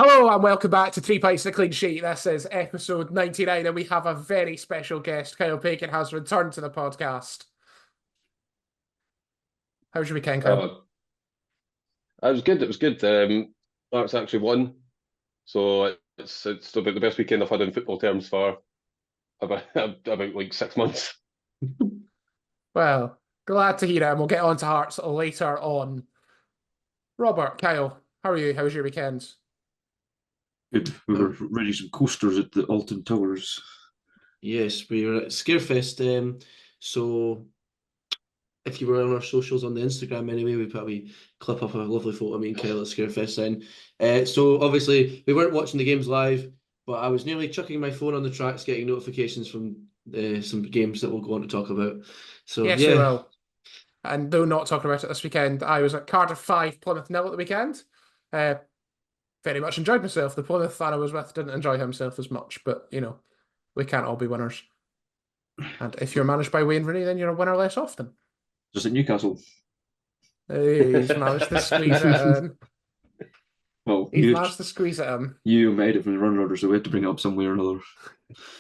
Hello and welcome back to Three Pints and a Clean Sheet. This is episode 99 and we have a very special guest. Kyle Pagan has returned to the podcast. How was your weekend, Kyle? Uh, it was good. It was good. That's actually won, so it's about the best weekend I've had in football terms for about like 6 months. Well, glad to hear it and we'll get on to Hearts later on. Robert, Kyle, how are you? How was your weekend? Good. We were running some coasters at the Alton Towers. Yes, we were at Scarefest. So if you were on our socials on the Instagram anyway, we put a wee clip up a lovely photo of me and Kyle at Scarefest then. So obviously we weren't watching the games live, but I was nearly chucking my phone on the tracks, getting notifications from some games that we'll go on to talk about. So Yes, we yeah, will. And though not talking about it this weekend, I was at Cardiff 5, Plymouth nil at the weekend. Uh, Very much enjoyed myself. The Plymouth fan I was with didn't enjoy himself as much, but we can't all be winners. And if you're managed by Wayne Rooney, then you're a winner less often. Just at Newcastle. He's managed to squeeze it in. Well, He's managed to squeeze it in. you made it from the run order, so we had to bring it up some way or another.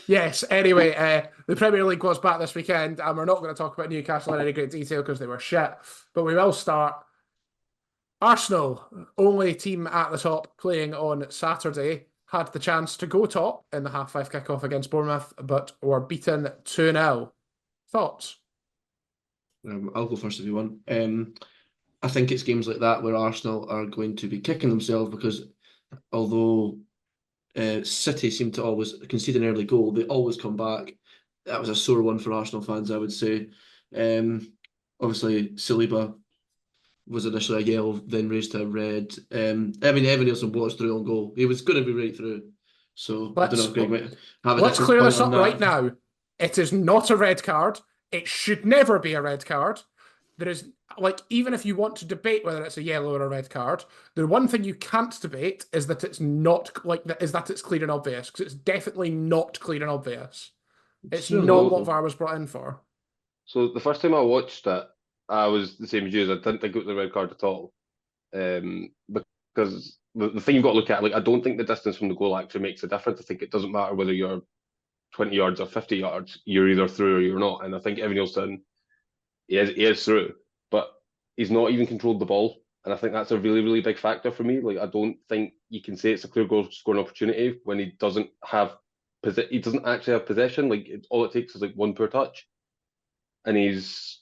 Yes, anyway, the Premier League was back this weekend, and we're not going to talk about Newcastle in any great detail because they were shit. But we will start. Arsenal, only team at the top playing on Saturday, had the chance to go top in the half-5 kickoff against Bournemouth, but were beaten 2-0. Thoughts? I'll go first if you want. I think it's games like that where Arsenal are going to be kicking themselves because although City seem to always concede an early goal, they always come back. That was a sore one for Arsenal fans, I would say. Obviously, Saliba was initially a yellow, then raised to a red. Evan Nielsen was through on goal. He was going to be right through. So I don't know if Greg might have a Let's different clear point this on up that. right now. It is not a red card. It should never be a red card. There is, even if you want to debate whether it's a yellow or a red card, the one thing you can't debate is that it's not is that it's clear and obvious, because it's definitely not clear and obvious. It's True. not what So, VAR was brought in for. so the first time I watched it, I was the same as you. I didn't think it was a red card at all. Because the thing you've got to look at, like, I don't think the distance from the goal actually makes a difference. I think it doesn't matter whether you're 20 yards or 50 yards. You're either through or you're not. And I think Evan Nielsen, he is through, but he's not even controlled the ball. And I think that's a really, really big factor for me. Like, I don't think you can say it's a clear goal scoring opportunity when he doesn't have he doesn't actually have possession. Like, all it takes is like one poor touch, and he's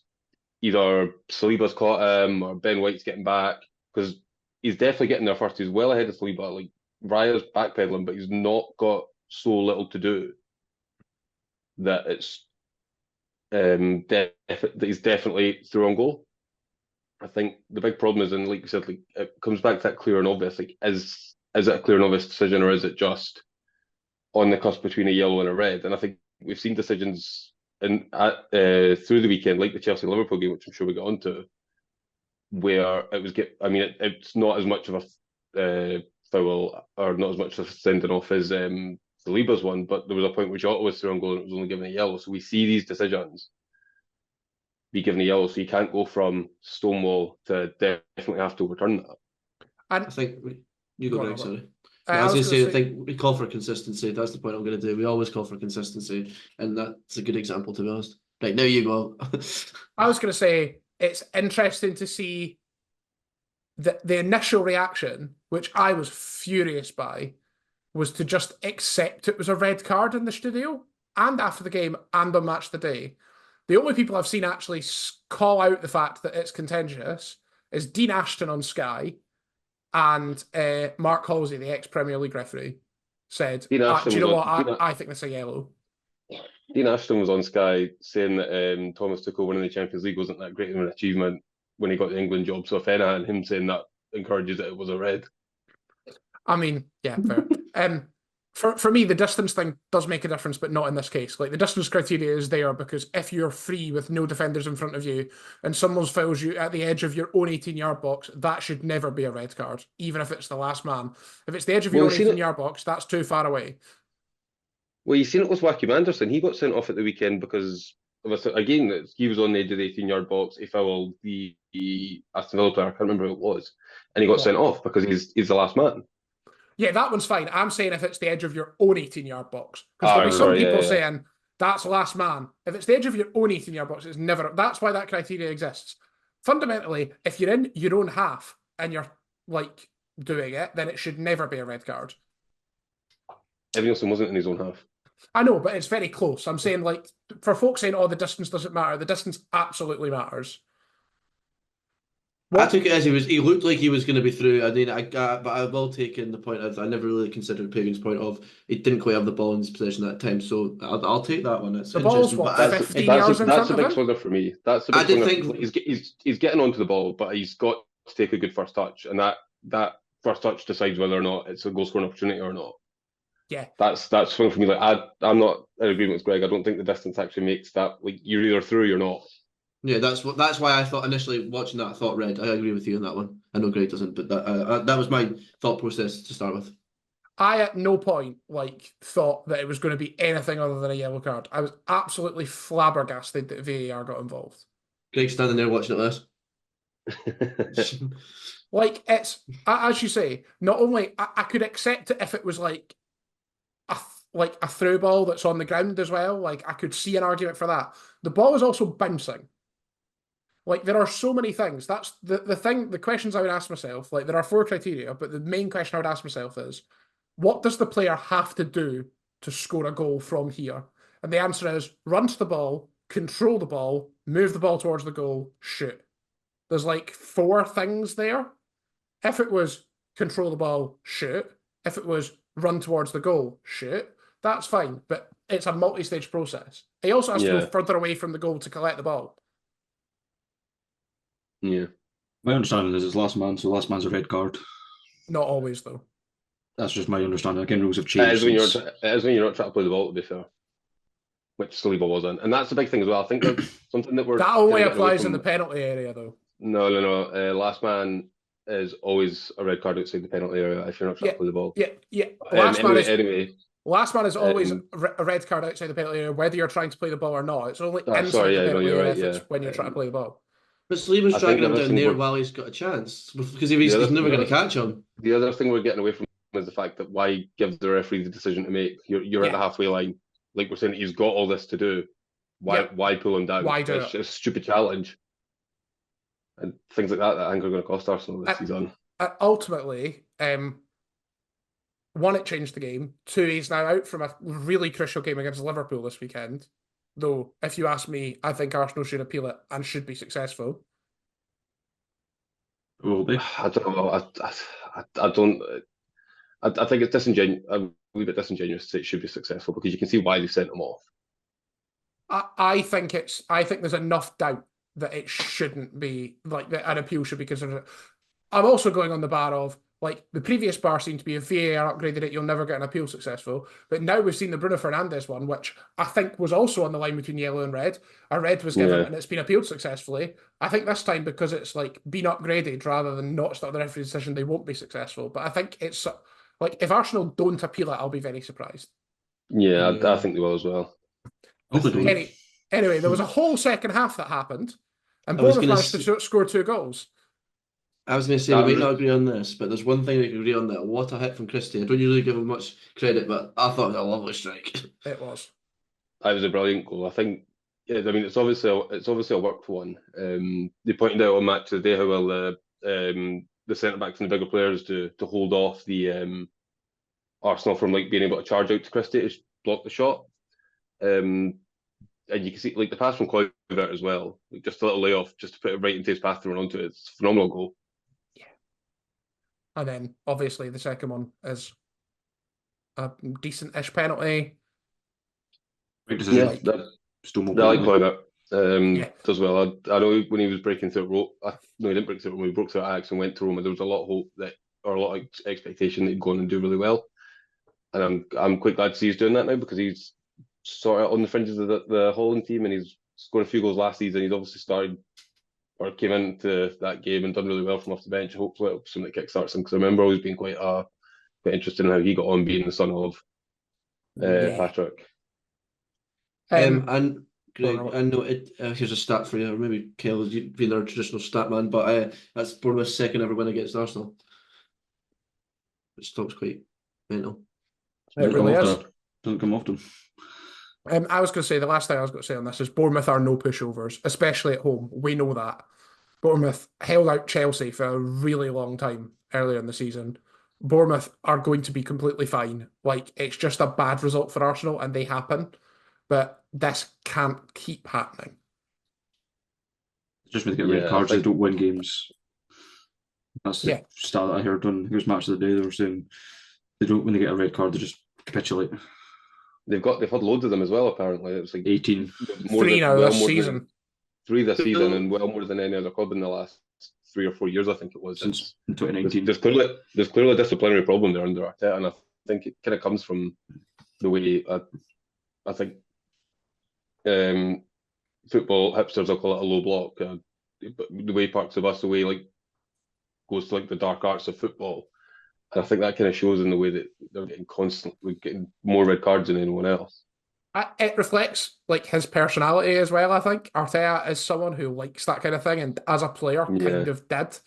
either Saliba's caught him or Ben White's getting back because he's definitely getting there first. He's well ahead of Saliba. Like, Raya's backpedaling, but he's not got so little to do that it's that he's definitely through on goal. I think the big problem is, and like you said, like, it comes back to that clear and obvious. Like, is it a clear and obvious decision, or is it just on the cusp between a yellow and a red? And I think we've seen decisions through the weekend, like the Chelsea Liverpool game, which I'm sure we get onto, where it was it's not as much of a foul or not as much of a sending off as Saliba's one, but there was a point where Jota was through on goal and it was only given a yellow. So we see these decisions be given a yellow, so you can't go from Stonewall to definitely have to overturn that. And I think you go, Greg, sorry. I I was was going going to say, I to say, think we call for consistency. That's the point I'm going to do. We always call for consistency, and that's a good example, to be honest. Right, now you go. I was going to say it's interesting to see the initial reaction, which I was furious by, was to just accept it was a red card in the studio and after the game and on Match the Day. The only people I've seen actually call out the fact that it's contentious is Dean Ashton on Sky and Mark Halsey, the ex-Premier League referee, said, Dean do Ashton you know was what? on, I think that's a yellow. Dean Ashton was on Sky saying that Thomas Tuchel winning the Champions League wasn't that great of an achievement when he got the England job. So if anything, him saying that encourages that it was a red. I mean, yeah, fair. For me, the distance thing does make a difference, but not in this case. Like, the distance criteria is there because if you're free with no defenders in front of you and someone fouls you at the edge of your own 18-yard box, that should never be a red card, even if it's the last man. If it's the edge of Well, your we've own seen it. 18-yard box, that's too far away. Well, you've seen it with Joachim Anderson. He got sent off at the weekend because again, he was on the edge of the 18-yard box. He fouled the Aston Villa player. I can't remember who it was, and he got What? sent off because he's the last man. Yeah, that one's fine. I'm saying if it's the edge of your own 18-yard box. Because there'll be some sorry, people yeah. saying that's last man. If it's the edge of your own 18-yard box, it's never. That's why that criteria exists. Fundamentally, if you're in your own half and you're like doing it, then it should never be a red card. Evan Nielsen wasn't in his own half. I know, but it's very close. I'm saying, like, for folks saying, oh, the distance doesn't matter, the distance absolutely matters. I took it as he looked like he was going to be through. I mean, but I will take in the point of, I never really considered Pagan's point of he didn't quite have the ball in his possession at that time. So I'll take that one. It's the ball's interesting. what, But 15 yards in front That's a of big him? swinger for me. That's a big swinger. He's getting onto the ball, but he's got to take a good first touch, and that first touch decides whether or not it's a goal scoring opportunity or not. Yeah, that's swing for me. Like I'm not in agreement with Greg. I don't think the distance actually makes that. Like you're either through or you're not. Yeah, that's why I thought initially watching that I thought red. I agree with you on that one. I know Greg doesn't, but that was my thought process to start with. I at no point thought that it was going to be anything other than a yellow card. I was absolutely flabbergasted that VAR got involved. Greg standing there watching it this. Like, it's, as you say, not only I could accept it if it was like a through ball that's on the ground as well. Like, I could see an argument for that. The ball is also bouncing. Like, there are so many things. That's the questions I would ask myself. Like, there are 4 criteria, but the main question I would ask myself is, what does the player have to do to score a goal from here? And the answer is run to the ball, control the ball, move the ball towards the goal, shoot. There's like 4 things there. If it was control the ball, shoot. If it was run towards the goal, shoot. That's fine, but it's a multi-stage process. He also has to go further away from the goal to collect the ball. Yeah. My understanding is it's last man, so last man's a red card. Not always, though. That's just my understanding. Again, rules have changed. It is when you're not trying to play the ball, to be fair. Which Saliba wasn't. And that's the big thing as well. I think that's something that we're... That only applies in the penalty area, though. No. Last man is always a red card outside the penalty area if you're not trying to play the ball. Yeah. Last man is always a red card outside the penalty area, whether you're trying to play the ball or not. It's only inside the penalty area if it's when you're trying to play the ball. But Saliba's dragging him down there while he's got a chance, because he's never going to catch him. The other thing we're getting away from is the fact that why give the referee the decision to make? You're at the halfway line. Like we're saying, he's got all this to do. Why pull him down? Why do it's just a stupid challenge. And things like that I think are going to cost Arsenal this season. Ultimately, 1, it changed the game. 2, he's now out from a really crucial game against Liverpool this weekend. Though, if you ask me, I think Arsenal should appeal it and should be successful. Will they? I don't know. I don't. I think it's disingenuous. A wee bit disingenuous to say it should be successful because you can see why they sent him off. I think there's enough doubt that it shouldn't be, like, that an appeal should be considered. I'm also going on the bar of, like, the previous bar seemed to be if VAR upgraded it, you'll never get an appeal successful. But now we've seen the Bruno Fernandes one, which I think was also on the line between yellow and red. A red was given and it's been appealed successfully. I think this time, because it's like been upgraded rather than not stuck the referee's decision, they won't be successful. But I think it's like, if Arsenal don't appeal it, I'll be very surprised. Yeah, I think they will as well. Anyway, there was a whole second half that happened, and Bournemouth managed to score 2 goals. I was going to say, we might not agree on this, but there's one thing we can agree on that. What a hit from Christie. I don't usually give him much credit, but I thought it was a lovely strike. It was. It was a brilliant goal. I think, it's obviously a worked one. They pointed out on Match of the Day how well the centre-backs and the bigger players to hold off the Arsenal from like being able to charge out to Christie to block the shot. And you can see like the pass from Kluivert as well, like just a little layoff just to put it right into his path to run onto it. It's a phenomenal goal. Yeah. And then obviously the second one is a decent-ish penalty. Right decision. I like Kluivert. Does well. I know when he was breaking through Rome, no, he didn't break through Rome. He broke through Ajax and went to Roma. There was a lot of hope or a lot of expectation that he'd go on and do really well. And I'm quite glad to see he's doing that now because he's sort of on the fringes of the Holland team, and he's scored a few goals last season. He's obviously started or came into that game and done really well from off the bench. Hopefully, it'll be something that kickstarts him because I remember always being quite interested in how he got on being the son of Patrick. And Greg, I know it. Here's a stat for you, or maybe Kyle, you've been our traditional stat man, but that's Bournemouth's second ever win against Arsenal. which stops quite mental. It really is. Doesn't come often. I was going to say, the last thing I was going to say on this is Bournemouth are no pushovers, especially at home. We know that. Bournemouth held out Chelsea for a really long time earlier in the season. Bournemouth are going to be completely fine. Like, it's just a bad result for Arsenal and they happen. But this can't keep happening. Just when they get red cards, they don't win games. That's the Yeah. stat that I heard on Who's Match of the Day. They were saying when they get a red card, they just capitulate. They've had loads of them as well, apparently. It's like 18. Three now this season. 3 this season, and well more than any other club in the last 3 or 4 years, I think it was. Since 2019. There's clearly a disciplinary problem there under Arteta, and I think it kind of comes from the way I think football hipsters will call it a low block. But the way Parks of Us, the way like goes to like the dark arts of football. And I think that kind of shows in the way that they're getting more red cards than anyone else. It reflects like his personality as well, I think. Arteta is someone who likes that kind of thing, and as a player kind of did.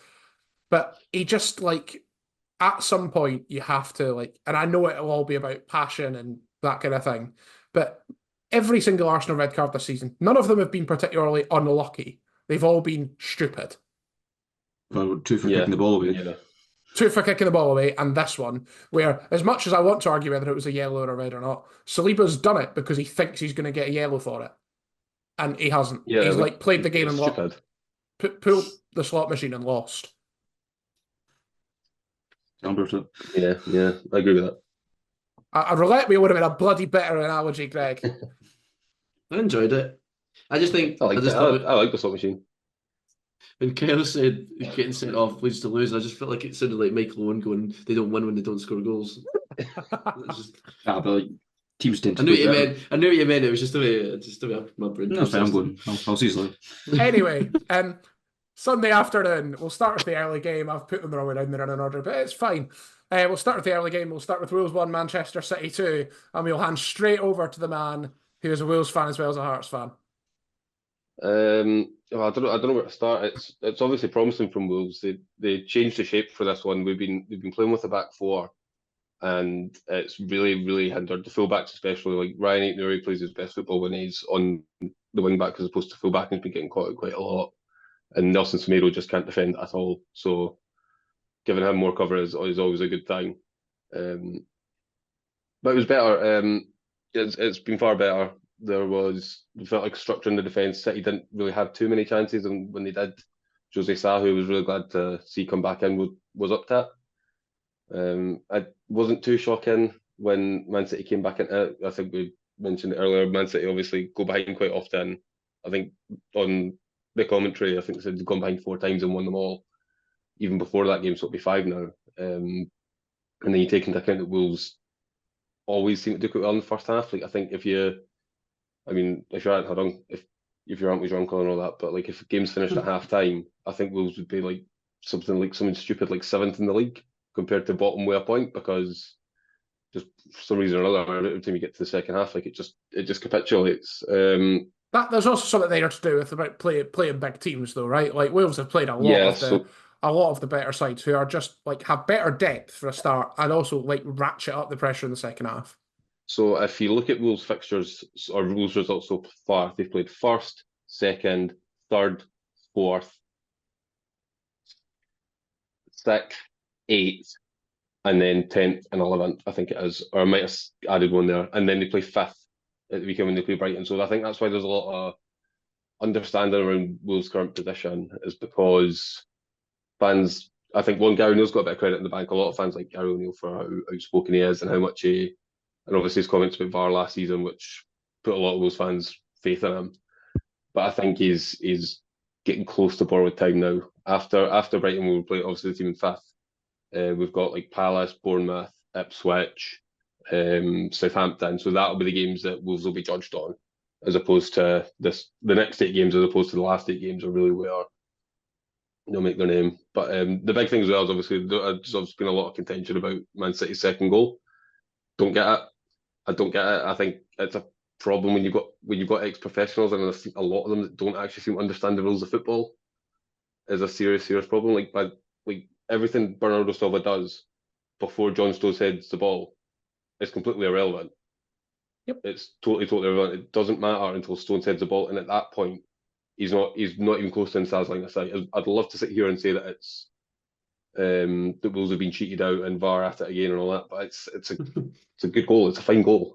But he just like at some point you have to like, and I know it'll all be about passion and that kind of thing, but every single Arsenal red card this season, none of them have been particularly unlucky. They've all been stupid. Well, 2 for kicking the ball away. Yeah. 2 for kicking the ball away, and this one, where as much as I want to argue whether it was a yellow or a red or not, Saliba's done it because he thinks he's going to get a yellow for it. And he hasn't. Yeah, he's like played the game and pulled the slot machine and lost. Yeah, I agree with that. A roulette wheel would have been a bloody better analogy, Greg. I enjoyed it. I just think I like the slot machine. When Kyle said getting sent off leads to lose, I just felt like it sounded like Michael Owen going, they don't win when they don't score goals. But like, teams tend to I knew what you meant. It was just the way my brain. No, I'm going. I'll see you later. Anyway, Sunday afternoon, we'll start with the early game. I've put them the wrong way down there in order, but it's fine. We'll start with the early game. We'll start with Wolves 1, Manchester City 2, and we'll hand straight over to the man who is a Wolves fan as well as a Hearts fan. Well, I don't know where to start. It's obviously promising from Wolves. They changed the shape for this one. We've been playing with a back four, and it's really, really hindered the fullbacks, especially like Ryan Aitnouri plays his best football when he's on the wing back as opposed to fullback, and he's been getting caught out quite a lot. And Nelson Semedo just can't defend at all. So giving him more cover is always a good thing. But it was better. It's been far better. We felt like structure in the defence. City didn't really have too many chances, and when they did, Jose Sa, who was really glad to see come back in, was up to it. It wasn't too shocking when Man City came back into it. I think we mentioned it earlier. Man City obviously go behind quite often. I think on the commentary, I think they said they've gone behind 4 times and won them all, even before that game, so it'll be 5 now. And then you take into account that Wolves always seem to do quite well in the first half. Like I think if you if your aunt was your uncle and all that, but like if the game's finished at half time, I think Wolves would be like something stupid like 7th in the league compared to bottom way a point, because just for some reason or another, every time you get to the second half, like it just capitulates. There's also something there to do with about playing big teams, though, right? Like Wolves have played a lot of the better sides who are just like have better depth for a start, and also like ratchet up the pressure in the second half. So if you look at Wolves fixtures or Wolves results so far, they've played 1st, 2nd, 3rd, 4th, 6th, 8th, and then 10th and 11th, I think it is, or I might have added one there, and then they play 5th at the weekend when they play Brighton. So I think that's why there's a lot of understanding around Wolves' current position, is because fans, I think Gary O'Neill's got a bit of credit in the bank. A lot of fans like Gary O'Neill for how outspoken he is and how much and obviously his comments about VAR last season, which put a lot of Wolves fans' faith in him. But I think he's getting close to borrowed time now. After Brighton, we will play obviously the team in 5th. We've got like Palace, Bournemouth, Ipswich, Southampton. So that'll be the games that Wolves will be judged on, as opposed to the next 8 games, as opposed to the last 8 games are really where they'll make their name. But the big thing as well is obviously there's obviously been a lot of contention about Man City's second goal. Don't get it. I don't get it. I think it's a problem when you've got ex-professionals, and a lot of them that don't actually seem to understand the rules of football is a serious problem. Like everything Bernardo Silva does before John Stones heads the ball is completely irrelevant. Yep. It's totally irrelevant. It doesn't matter until Stones heads the ball, and at that point, he's not even close to Insta's line of sight. I'd love to sit here and say that it's that Wolves have been cheated out and VAR at it again and all that, but it's a good goal. It's a fine goal.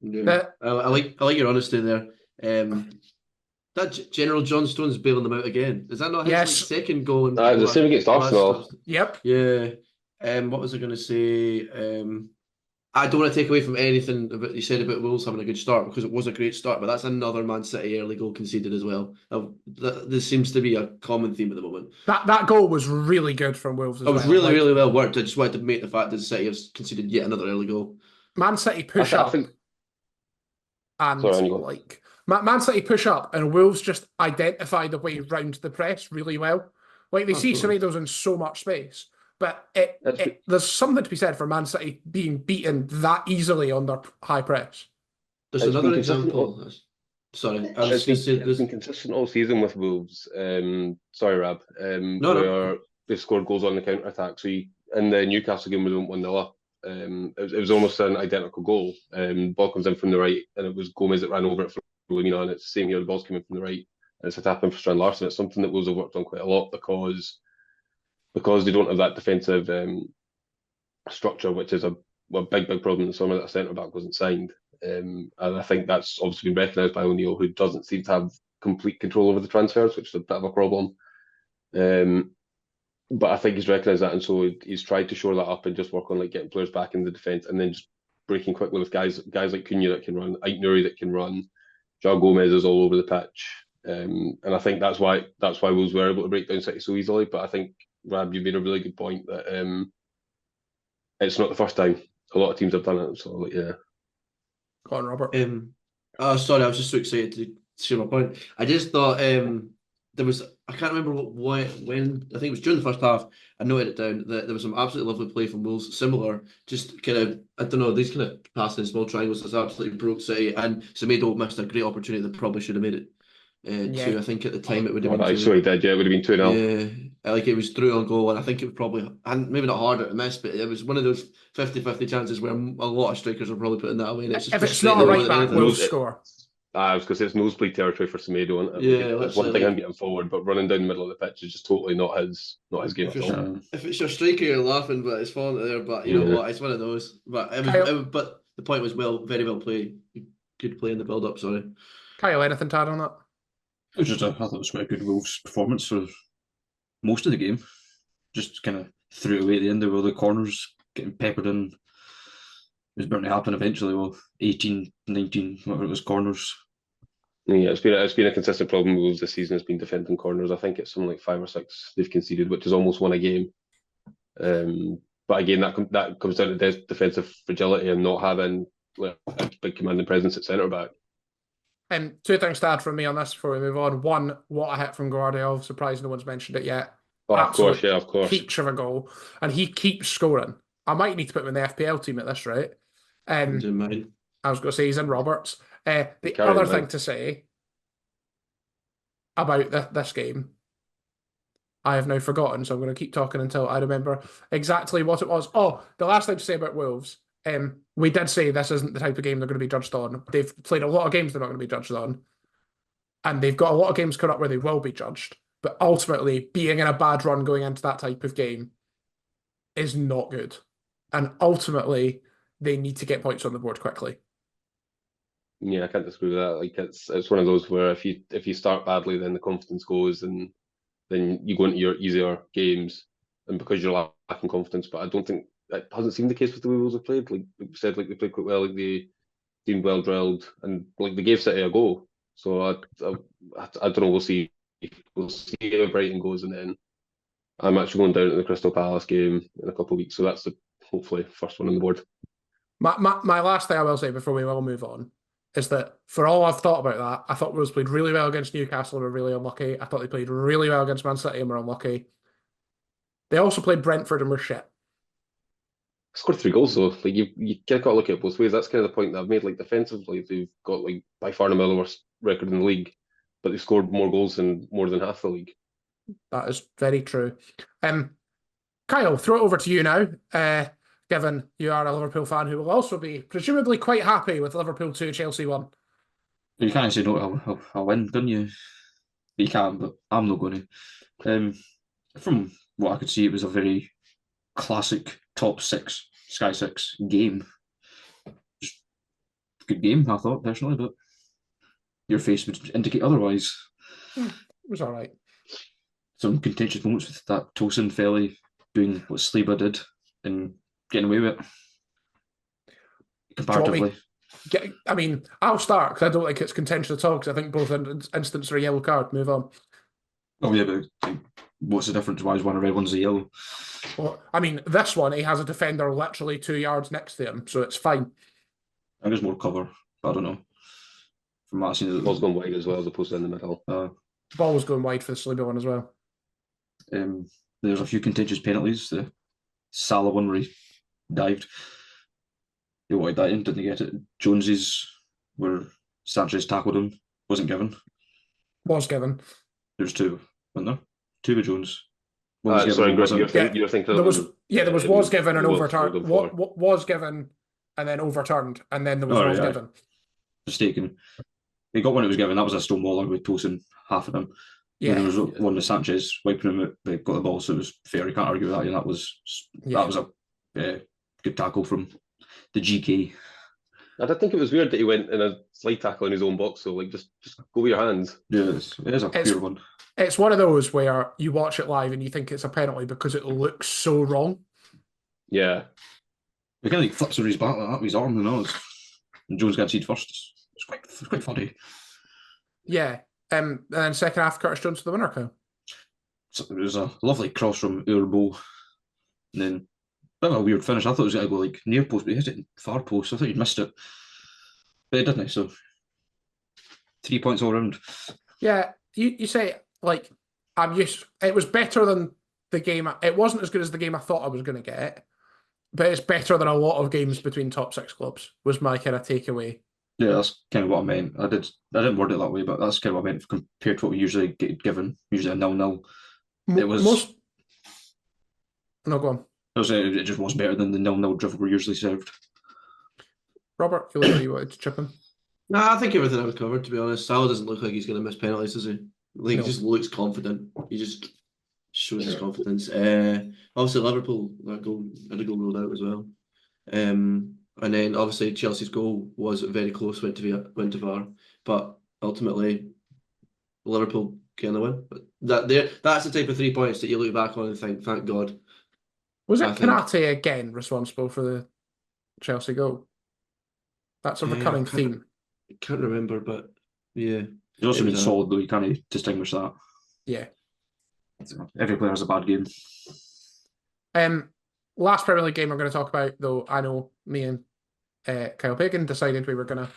Yeah. I like your honesty there. That General John Stones bailing them out again. Is that not his Yes. second goal? It was the same against Arsenal. Yep. Yeah. What was I going to say? I don't want to take away from anything about you said about Wolves having a good start, because it was a great start, but that's another Man City early goal conceded as well. This seems to be a common theme at the moment. That goal was really good from Wolves as It was well. really, really well worked. I just wanted to make the fact that City have conceded yet another early goal. Man City push up. And Sorry, like Man City push up, and Wolves just identify the way round the press really well. Like they see Semedo's in so much space, but there's something to be said for Man City being beaten that easily on their high press. There's another example. Sorry, it's been consistent all season with Wolves. Sorry, Rab. Where they scored goals on the counter attack. So in the Newcastle game, we went 1-0 up. It was almost an identical goal. Ball comes in from the right, and it was Gomez that ran over it for Lemina, and it's the same here. The ball's coming from the right, and it's a tap in for Strand Larsen. It's something that Wolves have worked on quite a lot because they don't have that defensive structure, which is a big problem in the summer, that a centre back wasn't signed. And I think that's obviously been recognised by O'Neill, who doesn't seem to have complete control over the transfers, which is a bit of a problem. But I think he's recognised that, and so he's tried to shore that up and just work on like getting players back in the defence, and then just breaking quickly with guys like Cunha that can run, Ait Nouri that can run, João Gomez is all over the pitch, and I think that's why Wolves were able to break down City so easily. But I think, Rab, you made a really good point that it's not the first time. A lot of teams have done it. So yeah. Go on, Robert. Sorry, I was just so excited to share my point. I just thought there was, I can't remember when, I think it was during the first half, I noted it down that there was some absolutely lovely play from Wolves, similar, just kind of, I don't know, these kind of passing in small triangles that's absolutely broke City, and Semedo missed a great opportunity that probably should have made it. Two, I think at the time it would have been. Actually, did, yeah, it would have been 2-0. Yeah, like it was through on goal, and I think it was probably, and maybe not harder to miss, but it was one of those 50-50 chances where a lot of strikers are probably putting that away. And it's just if it's not a right back, we'll score. I was going to say it's nosebleed territory for Semedo, isn't it? Yeah, it's one thing him getting forward, but running down the middle of the pitch is just totally not his game at all. If it's your striker, you're laughing, but it's falling there. But you know what? It's one of those. But but the point was very well played. Good play in the build up. Sorry, Kyle, anything to add on that? It was I thought it was quite a good Wolves performance for most of the game. Just kind of threw it away at the end of all the corners, getting peppered in. It was bound to happen eventually. 18, 19, whatever it was, corners. Yeah, it's been a consistent problem with Wolves this season. It's been defending corners. I think it's something like 5 or 6 they've conceded, which is almost won a game. But again, that comes down to defensive fragility and not having a big commanding presence at centre back. And 2 things to add from me on this before we move on. One, what a hit from Guardiola. Surprised no one's mentioned it yet. Of course. Peach of a goal, and he keeps scoring. I might need to put him in the FPL team at this rate. I was going to say he's in Roberts. The other thing to say about this game, I have now forgotten, so I'm going to keep talking until I remember exactly what it was. Oh, the last thing to say about Wolves, we did say this isn't the type of game they're going to be judged on. They've played a lot of games they're not going to be judged on, and they've got a lot of games coming up where they will be judged. But ultimately, being in a bad run going into that type of game is not good. And ultimately, they need to get points on the board quickly. Yeah, I can't disagree with that. Like it's one of those where if you start badly, then the confidence goes, and then you go into your easier games, and because you're lacking confidence. But I don't think that hasn't seemed the case with the way Wolves have played. Like we said, like they played quite well. Like they seemed well drilled, and like they gave City a go. So I don't know. We'll see how Brighton goes, and then I'm actually going down to the Crystal Palace game in a couple of weeks. So that's the hopefully first one on the board. My last thing I will say before we will move on is that for all I've thought about that, I thought Wolves played really well against Newcastle and were really unlucky. I thought they played really well against Man City and were unlucky. They also played Brentford and were shit. Scored 3 goals though. Like you kind of got to look at it both ways. That's kind of the point that I've made. Like defensively, they've got like by far the worst record in the league, but they scored more goals than more than half the league. That is very true. Kyle, throw it over to you now. given you are a Liverpool fan who will also be presumably quite happy with Liverpool 2, Chelsea 1. You can't say no. I'll win, can you? You can, but I'm not going to. From what I could see, it was a very classic top six, Sky Six game. Just good game, I thought personally, but your face would indicate otherwise. It was all right. Some contentious moments with that Tosin fella doing what Saliba did and getting away with it. Comparatively. I mean, I'll start because I don't think it's contentious at all because I think both instances are a yellow card. Move on. Oh yeah, but like, what's the difference? Why is one a red, one's a yellow? Well, I mean, this one, he has a defender literally 2 yards next to him, so it's fine. I think there's more cover, but I don't know. From what I've seen, Ball's gone wide as well as opposed to in the middle. Ball was going wide for the Saliba one as well. There's a few contentious penalties. The Salah one where he dived. He wanted that in, didn't get it. Jones's where Sanchez tackled him, wasn't given. Was given. There's two, wasn't there? Two with Jones. One was given, Sorry, one wasn't. you're thinking there was given and overturned. Was given and then overturned, and then there was given. Mistaken. He got one that was given. That was a stonewaller with Tosin half of him. Yeah. And there was one with Sanchez wiping him out. They got the ball, so it was fair. You can't argue with that. And that was a good tackle from the GK. I did think it was weird that he went in a slide tackle in his own box. So like, just go with your hands. Yeah, it is a pure one. It's one of those where you watch it live and you think it's a penalty because it looks so wrong. Yeah. He kind of flips over his back like that with his arm and all. And Jones gets first. It's quite funny. Yeah. And then second half, Curtis Jones to the winner, Kyle. So it was a lovely cross from Urbo. And then a bit of a weird finish. I thought it was going to go like near post, but he hit it far post. I thought he'd missed it. But he didn't, so 3 points all round. Yeah, you say, like, it was better than the game. It wasn't as good as the game I thought I was going to get, but it's better than a lot of games between top six clubs, was my kind of takeaway. Yeah, that's kind of what I meant. I didn't word it that way, but that's kind of what I meant compared to what we usually get given. Usually a 0-0. It was No, go on. It just was better than the 0-0 drivel we're usually served. Robert, you wanted to chip in? No, I think everything I was covered, to be honest. Salah doesn't look like he's going to miss penalties, does he? Like, He just looks confident. He just shows his confidence. Obviously, Liverpool, had a goal ruled out as well. And then, obviously, Chelsea's goal was very close, went to VAR. But ultimately, Liverpool getting the win. But that's the type of 3 points that you look back on and think, thank God. Was it Kanate again responsible for the Chelsea goal? That's a recurring theme. I can't remember, but yeah. He's also been solid, though. You can't distinguish that. Yeah. Every player has a bad game. Last Premier League game we're going to talk about, though, I know me and Kyle Pagan decided we were going to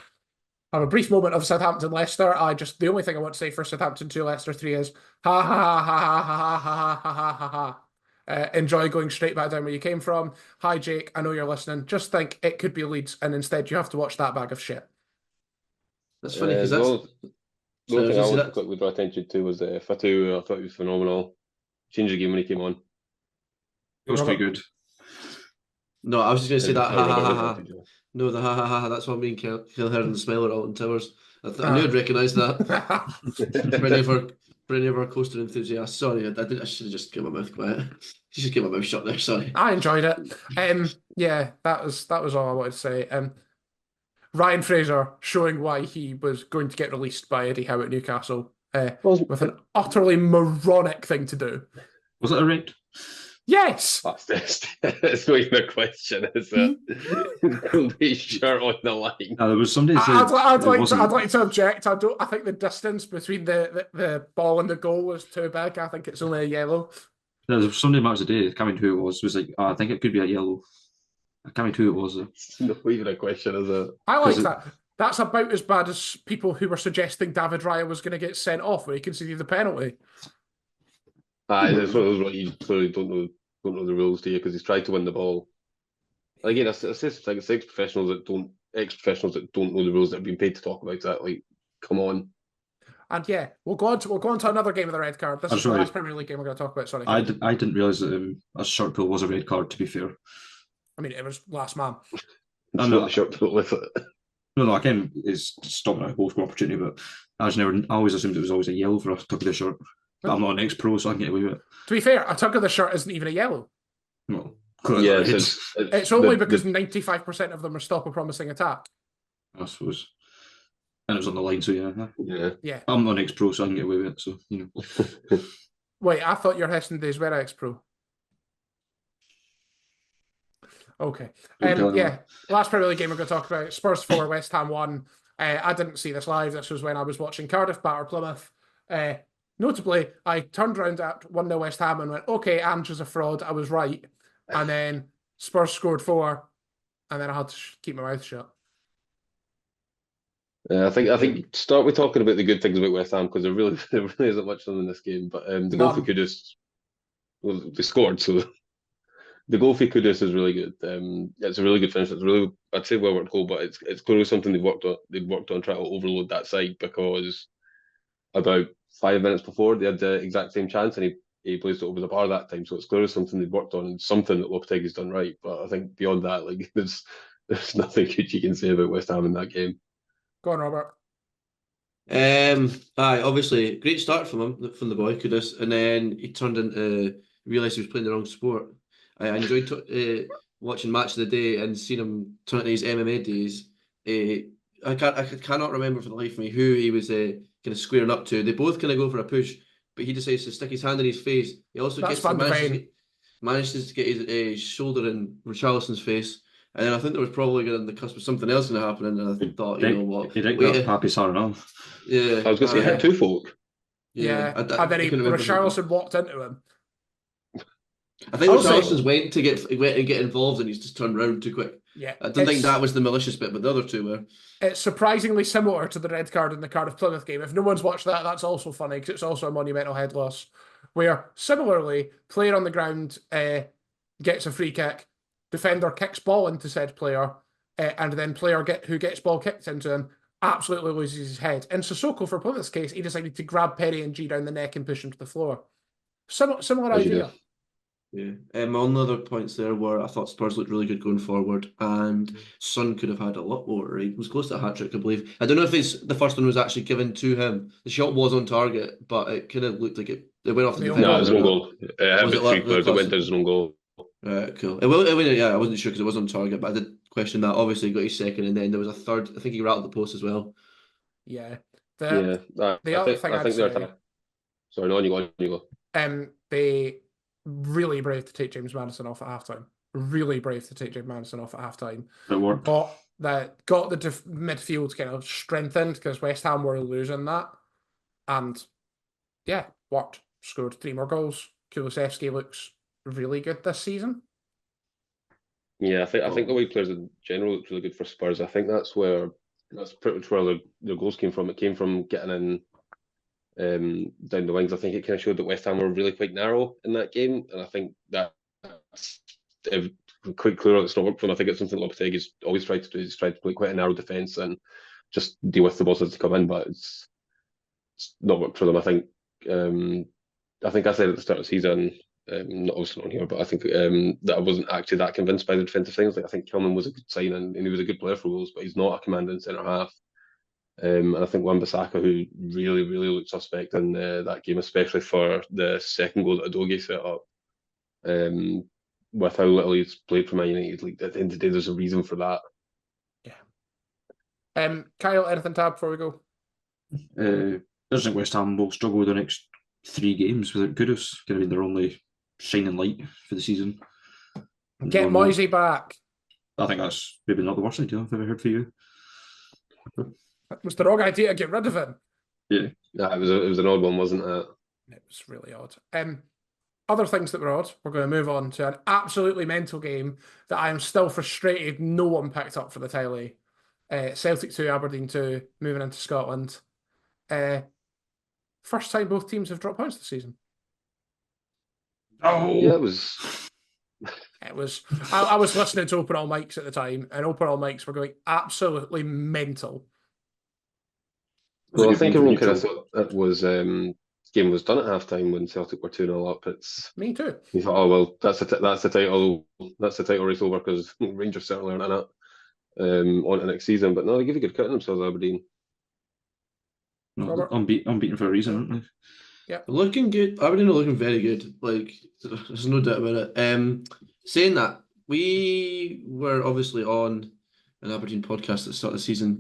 have a brief moment of Southampton-Leicester. The only thing I want to say for Southampton 2, Leicester 3 is ha ha ha ha ha ha ha ha ha ha. Enjoy going straight back down where you came from. Hi, Jake. I know you're listening. Just think it could be Leeds, and instead you have to watch that bag of shit. That's funny because that's. The only thing I wanted to quickly draw attention to was Fatu. I thought he was phenomenal. Changed the game when he came on. It was quite good. No, I was just going to say that ha ha ha ha. No, the ha ha ha ha. That's what me and Kill heard in the Smiler Alton Towers. I knew I'd recognise that. For any of our coaster enthusiasts, sorry, I should have just kept my mouth quiet. Just keep my mouth shut there. Sorry. I enjoyed it. Yeah, that was all I wanted to say. Ryan Fraser showing why he was going to get released by Eddie Howe at Newcastle with an utterly moronic thing to do. Was it a red? Yes. It's not even a question, is it? Be shirt on the line. No, there was somebody. I'd like to object. I think the distance between the ball and the goal was too big. I think it's only a yellow. There was somebody match the day. I can't remember who it was like, I think it could be a yellow. I can't remember who it was. It's not even a question, is it? I like that. That's about as bad as people who were suggesting David Raya was going to get sent off when he conceded the penalty. It's one of those, you clearly don't know the rules, do you? Because he's tried to win the ball. Again, it's ex-professionals that don't know the rules that have been paid to talk about that. Like, come on. And yeah, we'll go on to another game of the red card. This is the last Premier League game we're going to talk about. Sorry, I didn't realise that a short pull was a red card. To be fair, I mean, it was last man. I It's know. not the shirt to go with it. No, again, it's stopping a goal scoring opportunity, but I always assumed it was always a yellow for a tug of the shirt. But I'm not an ex-pro, so I can get away with it. To be fair, a tug of the shirt isn't even a yellow. Well, clearly Yeah, not. It's only because 95% of them are stop a promising attack. I suppose. And it was on the line, so Yeah. I'm not an ex-pro, so I can get away with it. So Wait, I thought your Heston days were ex-pro. Okay. Last Premier League game we're going to talk about, Spurs 4, West Ham 1. I didn't see this live. This was when I was watching Cardiff batter Plymouth. Notably, I turned around at 1-0 West Ham and went, okay, Ange is a fraud. I was right. And then Spurs scored 4, and then I had to keep my mouth shut. I think start with talking about the good things about West Ham, because there really isn't much of them in this game. But the goal for Kudus, well, they scored, so the goal for Kudus is really good. It's a really good finish. It's really, I'd say, well worked goal, but it's clearly something they've worked on trying to overload that side, because about 5 minutes before they had the exact same chance and he placed it over the bar that time. So it's clearly something they've worked on and something that Lopetegui's done right. But I think beyond that, like there's nothing good you can say about West Ham in that game. Go on, Robert. Obviously, great start from the boy Kudus, and then he turned into realised he was playing the wrong sport. I enjoyed watching Match of the Day and seeing him turn into his MMA days. I cannot remember for the life of me who he was kind of squaring up to. They both kind of go for a push, but he decides to stick his hand in his face. He also manages to get his shoulder in Richarlison's face. And then I think there was probably on the cusp of something else going to happen, and I thought, you know what? He didn't get Pappy Sarah. Yeah. I was going to say, he hit two folk. Yeah. And then Richarlison walked into him. I think Richarlison's went and get involved, and he's just turned round too quick. Yeah. I don't think that was the malicious bit, but the other two were. It's surprisingly similar to the red card in the Cardiff Plymouth game. If no one's watched that, that's also funny, because it's also a monumental head loss, where similarly, player on the ground gets a free kick, defender kicks ball into said player, and then player who gets ball kicked into him absolutely loses his head. In Sissoko, for Plymouth's case, he decided to grab Perry and G down the neck and push him to the floor. Similar idea. Yeah. My only other points there were I thought Spurs looked really good going forward, and Son could have had a lot more. He was close to a hat-trick, I believe. I don't know if the first one was actually given to him. The shot was on target, but it kind of looked like it went off the defender. No, it was an own goal. It went as an own goal. Cool. I wasn't sure because it was on target, but I did question that. Obviously, he got his second, and then there was a third. I think he rattled the post as well. Yeah. The other thing I'd say... Sorry, no, you go. They really brave to take James Maddison off at halftime. Really brave to take James Maddison off at halftime. It worked. Got the midfield kind of strengthened because West Ham were losing that, and yeah, worked. Scored 3 more goals. Kulusevski looks really good this season. Yeah, I think the way players in general look really good for Spurs. I think that's pretty much where their goals came from. It came from getting in down the wings. I think it kind of showed that West Ham were really quite narrow in that game, and I think that's quite clear it's not worked for them. I think it's something Lopetegui's always tried to do. He's tried to play quite a narrow defence and just deal with the balls as they come in, but it's not worked for them. I think I said at the start of the season, not obviously on here, but I think that I wasn't actually that convinced by the defensive things. Like I think Kilman was a good sign and he was a good player for Wolves, but he's not a commanding centre half. And I think Wan-Bissaka, who really, really looked suspect in that game, especially for the second goal that Adogi set up, with how little he's played for Man United, like at the end of the day, there's a reason for that. Yeah. Kyle, anything to add before we go? I just think West Ham will struggle with the next 3 games without Kudus. Going to be their only shining light for the season. Get Moisey back. I think that's maybe not the worst idea I've ever heard for you. It was the wrong idea to get rid of him. Yeah, it was an odd one, wasn't it? It was really odd. Other things that were odd, we're going to move on to an absolutely mental game that I am still frustrated no one picked up for the telly. Celtic 2, Aberdeen 2, moving into Scotland. First time both teams have dropped points this season. Oh, yeah, it was. It was. I was listening to Open All Mics at the time, and Open All Mics were going absolutely mental. Well, I think everyone kind of thought it was game was done at half time when Celtic were 2-0 up. Me too. You thought, oh well, that's the title race over because Rangers certainly aren't in it on to next season. But no, they give a good cut in themselves, Aberdeen. No, unbeaten for a reason, aren't they? Yeah, looking good. Aberdeen are looking very good. Like, there's no doubt about it. Saying that, we were obviously on an Aberdeen podcast at the start of the season,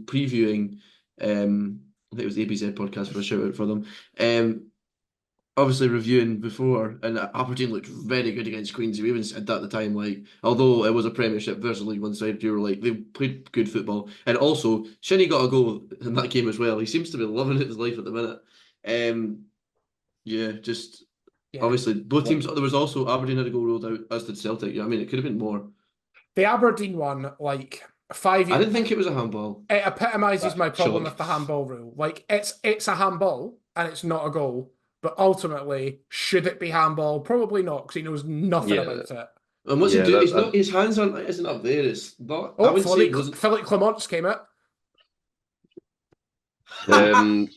previewing. I think it was the ABZ podcast, for a shout out for them. Obviously reviewing before, and Aberdeen looked very good against Queens. We even said that at the time, like, although it was a Premiership versus League One side, you were like, they played good football. And also, Shinnie got a goal in that game as well. He seems to be loving his life at the minute. Yeah, just obviously both teams. There was also Aberdeen had a goal ruled out, as did Celtic. I mean, it could have been more. The Aberdeen one, like 5 years. I didn't think it was a handball. It epitomises my problem Shock. with the handball rule. Like, it's a handball and it's not a goal. But ultimately, should it be handball? Probably not, because he knows nothing about it. And what's he doing? He's not. His hands isn't up there. It's not. Oh, Philippe Clement's came out. No,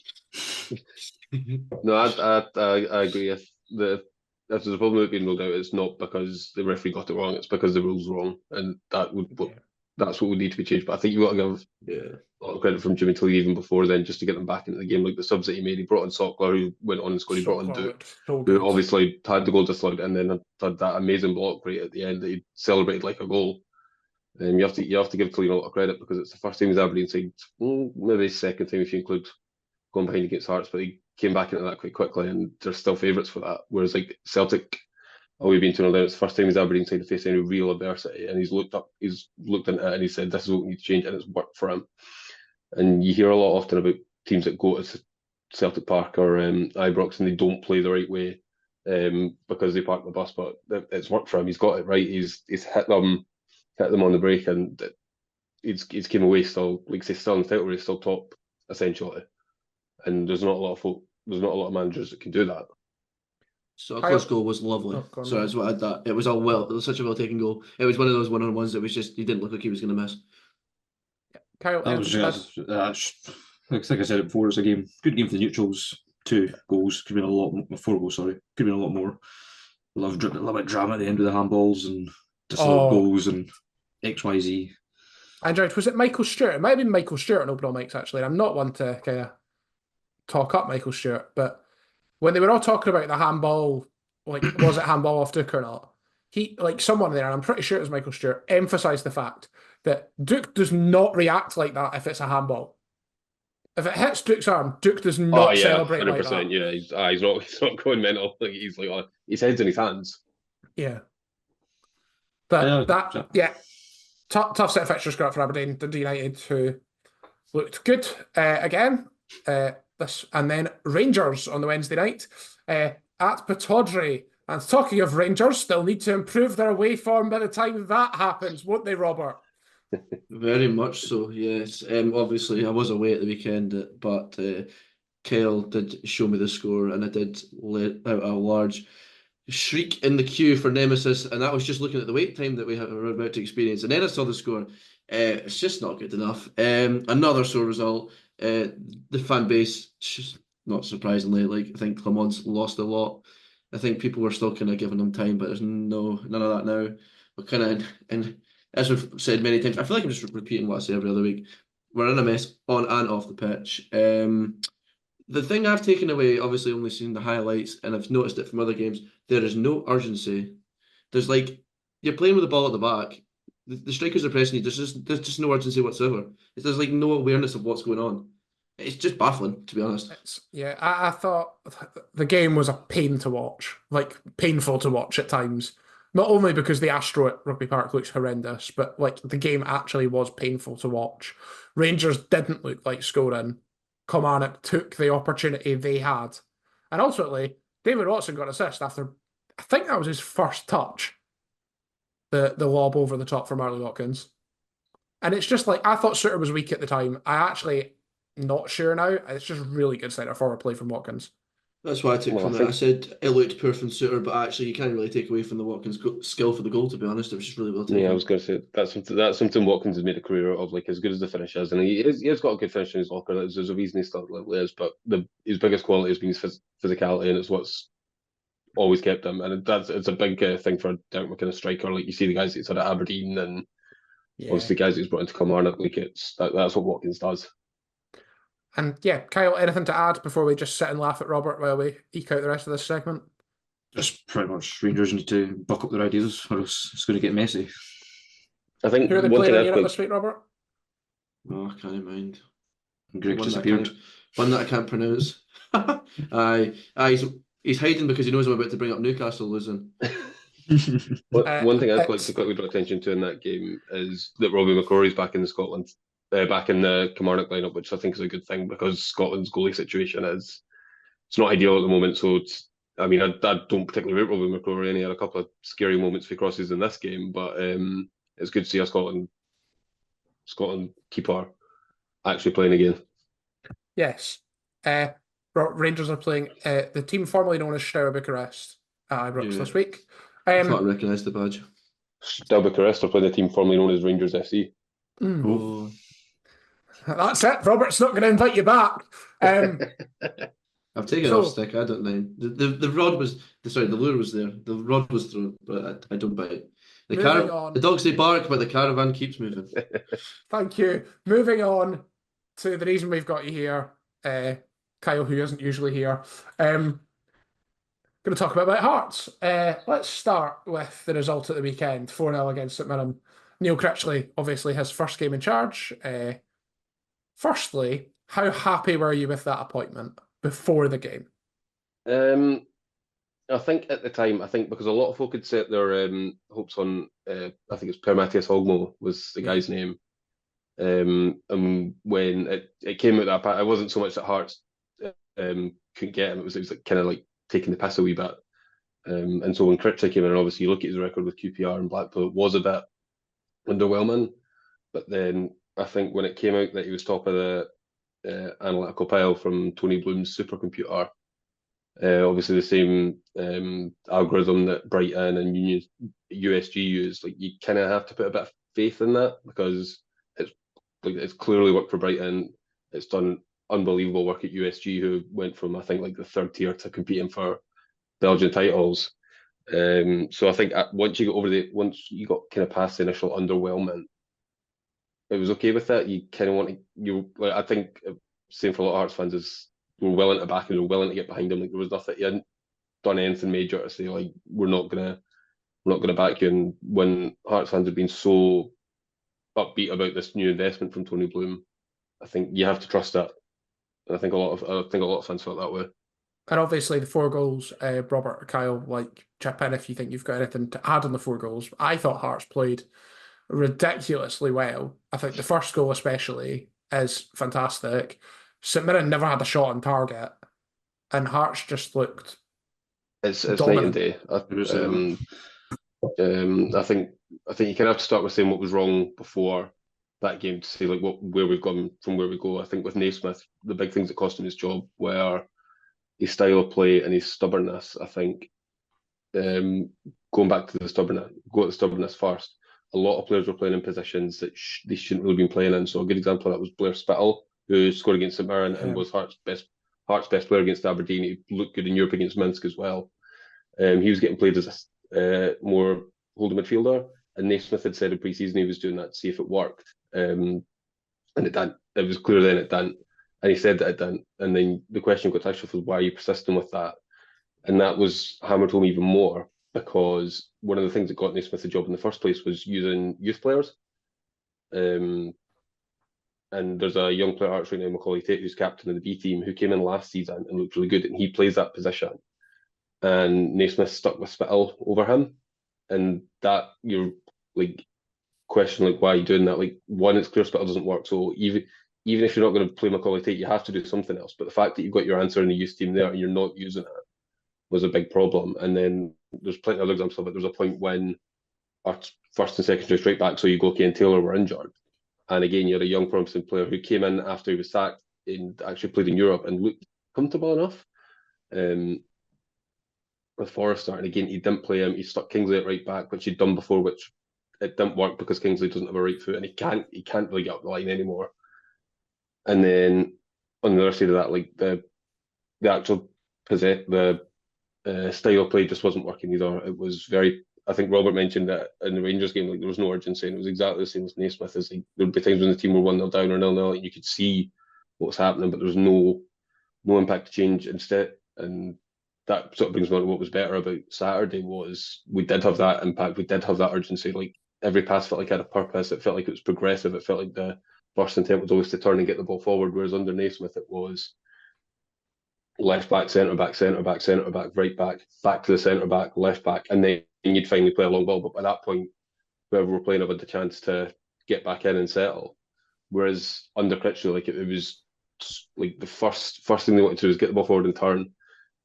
I agree. If there's a problem with being ruled out, it's not because the referee got it wrong. It's because the rule's wrong, and that's what would need to be changed. But I think you got to give a lot of credit from Jimmy Tilly even before then, just to get them back into the game. Like the subs that he made, he brought in Sockler, who went on and scored. He brought in Duke, who obviously had the goal disallowed, and then had that amazing block right at the end that he celebrated like a goal. And you have to give Tilly a lot of credit because it's the first time he's Aberdeen side, maybe second time if you include going behind against Hearts, but he came back into that quite quickly, and they're still favourites for that. Whereas like Celtic, we've been 2-0 down. It's the first time he's Aberdeen side to face any real adversity, and he's looked into it, and he said this is what we need to change, and it's worked for him. And you hear a lot often about teams that go to Celtic Park or Ibrox and they don't play the right way because they park the bus, but it's worked for him. He's got it right. He's hit them on the break, and he's came away still, like say, still in the title race, still top essentially. And there's not a lot of managers that can do that. So a close goal was lovely. So I just wanted that. It was such a well taken goal. It was one of those 1-on-1s that was just, he didn't look like he was going to miss. Kyle, like I said it before, it's a good game for the neutrals. 2 goals, could have been a lot more, 4 goals, sorry, could have been a lot more. A little bit of drama at the end of the handballs and disallowed goals and XYZ. I enjoyed, was it Michael Stewart? It might have been Michael Stewart on Open All Mics, actually. And I'm not one to kind of talk up Michael Stewart, but when they were all talking about the handball, like, was it handball off Duke or not? He, like, someone there, and I'm pretty sure it was Michael Stewart, emphasised the fact that Duke does not react like that if it's a handball. If it hits Duke's arm, Duke does not celebrate 100%, like that. Yeah, he's not going mental. Like, he's like, his head's in his hands. Yeah. But tough set of fixtures got for Aberdeen, Dundee United, who looked good again. And then Rangers on the Wednesday night at Pittodrie. And talking of Rangers, still need to improve their away form by the time that happens, won't they, Robert? Very much so, yes. Obviously, I was away at the weekend, but Kyle did show me the score, and I did let out a large shriek in the queue for Nemesis, and that was just looking at the wait time that were about to experience. And then I saw the score. It's just not good enough. Another sore result. The fan base, just not surprisingly, like, I think Clement's lost a lot. I think people were still kind of giving them time, but there's none of that now. We're kind of, and as we've said many times, I feel like I'm just repeating what I say every other week. We're in a mess on and off the pitch. The thing I've taken away, obviously only seen the highlights, and I've noticed it from other games, there is no urgency. There's like, you're playing with the ball at the back. The strikers are pressing you. There's just no urgency whatsoever. There's like no awareness of what's going on. It's just baffling, to be honest. I thought the game was a pain to watch, like painful to watch at times. Not only because the Astro at Rugby Park looks horrendous, but like the game actually was painful to watch. Rangers didn't look like scoring. Kilmarnock took the opportunity they had. And ultimately, David Watson got an assist after, I think that was his first touch. The lob over the top for Marley Watkins. And it's just like, I thought Suter was weak at the time. I actually not sure now. It's just really good centre forward play from Watkins. That's what I took Well, from I it. I think said it looked poor from Suter, but actually you can't really take away from the Watkins skill for the goal, to be honest. It was just really well yeah, I taken. was going to say that's something Watkins has made a career out of. Like as good as the finish is, and he has got a good finish in his locker. There's a reason he's still at the level he is, but his biggest quality has been his physicality, and it's what's always kept him. And it's a big thing for a Derek McKinnon striker. Like you see the guys that he's had at Aberdeen, and Yeah. obviously the guys that he's brought into Kilmarnock. Like that's what Watkins does. And yeah, Kyle, anything to add before we just sit and laugh at Robert while we eke out the rest of this segment? Just pretty much Rangers need to buck up their ideas, or else it's going to get messy. I think Who are they one playing thing in I'd Europe quite this week, Robert? Oh, I can't mind. Greg One that I disappeared. can't, one that I can't pronounce. Aye, he's hiding because he knows I'm about to bring up Newcastle losing. One thing I'd like It's to quickly draw attention to in that game is that Robbie McCrory's back in the Scotland, back in the Kilmarnock lineup, which I think is a good thing because Scotland's goalie situation is it's not ideal at the moment. So I mean, I don't particularly rate Robbie McCrory, and he had a couple of scary moments for crosses in this game, but it's good to see a Scotland keeper actually playing again. yes. Rangers are playing the team formerly known as Steaua Bucharest at Ibrox Yeah. this week. I thought I recognised the badge. Still Bucharest are playing the team formerly known as Rangers FC. Oh, That's it. Robert's not going to invite you back. I've taken So- off stick. I don't mind. The rod was the lure was there. The rod was thrown, but I don't bite. Moving on. The dogs they bark, but the caravan keeps moving. Thank you. Moving on to the reason we've got you here, Kyle, who isn't usually here. Going to talk about Hearts. Let's start with the result at the weekend, 4-0 against St Mirren. Neil Critchley, obviously his first game in charge. Firstly, how happy were you with that appointment before the game? I think at the time, because a lot of folk had set their hopes on, I think it's Per Mathias Hogmo was the guy's name. And when it came out that it wasn't so much that Hearts couldn't get him, it was like, kind of like taking the piss a wee bit. And so when Critchley came in, and obviously you look at his record with QPR and Blackpool, it was a bit underwhelming. But then I think when it came out that he was top of the analytical pile from Tony Bloom's supercomputer, obviously the same algorithm that Brighton and USG use, like you kind of have to put a bit of faith in that because it's clearly worked for Brighton. It's done unbelievable work at USG, who went from I think like the third tier to competing for Belgian titles. So I think once you got kind of past the initial underwhelmment, it was okay with that. You kind of I think same for a lot of Hearts fans is we're willing to back him, we're willing to get behind him. Like there was nothing, he hadn't done anything major to say like we're not gonna back you. And when Hearts fans have been so upbeat about this new investment from Tony Bloom, I think you have to trust that. And I think a lot of fans felt that way. And obviously the 4 goals, Robert or Kyle, like chip in if you think you've got anything to add on the 4 goals. I thought Hearts played ridiculously well. I think the first goal especially is fantastic. St Mirren never had a shot on target, and Hearts just looked It's night and dominant. day. I think you kind of have to start with saying what was wrong before that game to see like where we've gone from where we go. I think with Naismith, the big things that cost him his job were his style of play and his stubbornness. I think going back to the stubbornness first. A lot of players were playing in positions that they shouldn't really been playing in. So a good example of that was Blair Spittle, who scored against St Mirren and was Hearts' best player against Aberdeen. He looked good in Europe against Minsk as well. He was getting played as a more holding midfielder, and Naismith had said in pre-season he was doing that to see if it worked. And it didn't. It was clear then it didn't. And he said that it didn't. And then the question got to Ashworth was, why are you persisting with that? And that was hammered home even more because one of the things that got Naismith the job in the first place was using youth players. And there's a young player at Hearts right now, Macaulay Tate, who's captain of the B team, who came in last season and looked really good, and he plays that position. And Naismith stuck with Spittle over him, and that you're like question like why are you doing that? Like one, it's clear Spittle doesn't work, so even if you're not going to play Macaulay Tate, you have to do something else. But the fact that you've got your answer in the youth team there and you're not using it was a big problem. And then there's plenty of other examples of it. There's a point when our first and second choice right back, so Ugoke and Taylor were injured. And again, you had a young promising player who came in after he was sacked and actually played in Europe and looked comfortable enough. with Forrest starting again. He didn't play him. He stuck Kingsley at right back, which he'd done before, which it didn't work because Kingsley doesn't have a right foot and he can't really get up the line anymore. And then on the other side of that, like the actual style of play just wasn't working either. It was very. I think Robert mentioned that in the Rangers game, like there was no urgency, and it was exactly the same as Naismith. Is like there would be times when the team were 1-0 down or 0-0, and you could see what was happening, but there was no impact to change instead. And that sort of brings me on to what was better about Saturday was we did have that impact, we did have that urgency. Like every pass felt like it had a purpose. It felt like it was progressive. It felt like the first intent was always to turn and get the ball forward. Whereas under Naismith, it was left back, centre back, centre back, centre back, right back to the centre back, left back, and then you'd finally play a long ball. But by that point, whoever were playing had the chance to get back in and settle. Whereas under Critchley, like it was like the first thing they wanted to do was get the ball forward and turn.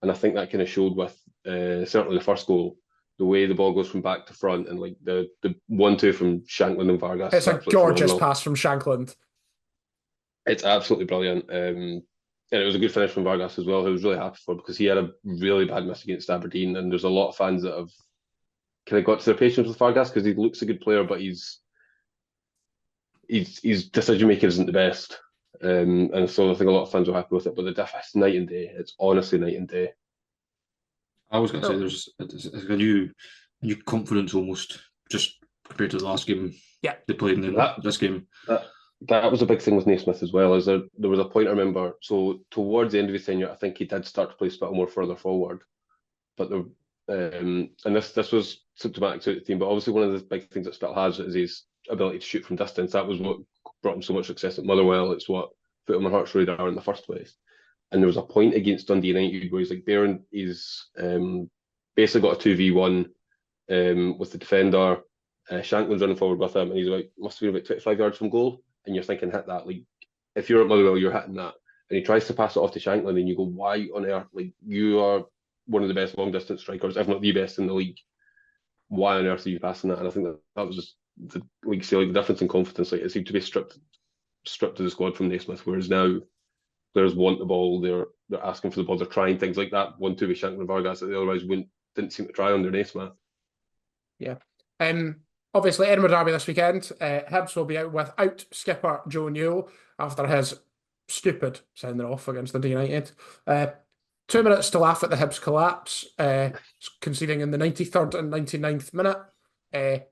And I think that kind of showed with certainly the first goal, the way the ball goes from back to front, and like the 1-2 from Shankland and Vargas. It's a gorgeous pass from Shankland. It's absolutely brilliant. And it was a good finish from Vargas as well, who I was really happy for because he had a really bad miss against Aberdeen. And there's a lot of fans that have kind of got to their patience with Vargas because he looks a good player, but his decision making isn't the best. And so I think a lot of fans are happy with it. But the difference, night and day. It's honestly night and day. I was going to say there's a new confidence almost just compared to the last game. Yeah, they played in this game. That was a big thing with Naismith as well. Is there was a point I remember. So towards the end of his tenure, I think he did start to play Spittle more further forward. But and this was symptomatic to the team. But obviously, one of the big things that Spittle has is his ability to shoot from distance. That was what brought him so much success at Motherwell. It's what put him on Hearts' radar in the first place. And there was a point against Dundee United where he's like Baron, he's basically got a 2v1 with the defender. Shankland's running forward with him, and he's like must have been about 25 yards from goal. And you're thinking, hit that. Like, if you're at Motherwell, you're hitting that. And he tries to pass it off to Shankland, and you go, why on earth? Like, you are one of the best long distance strikers, if not the best in the league. Why on earth are you passing that? And I think that was just the difference in confidence. Like, it seemed to be stripped of the squad from Naismith, whereas now players want the ball, they're asking for the ball, they're trying things like that 1-2 with Shankland and Vargas that they otherwise didn't seem to try under Naismith. Yeah. Obviously, Edinburgh Derby this weekend. Hibs will be out without skipper Joe Newell after his stupid sending off against the United. 2 minutes to laugh at the Hibs collapse, conceding in the 93rd and 99th minute.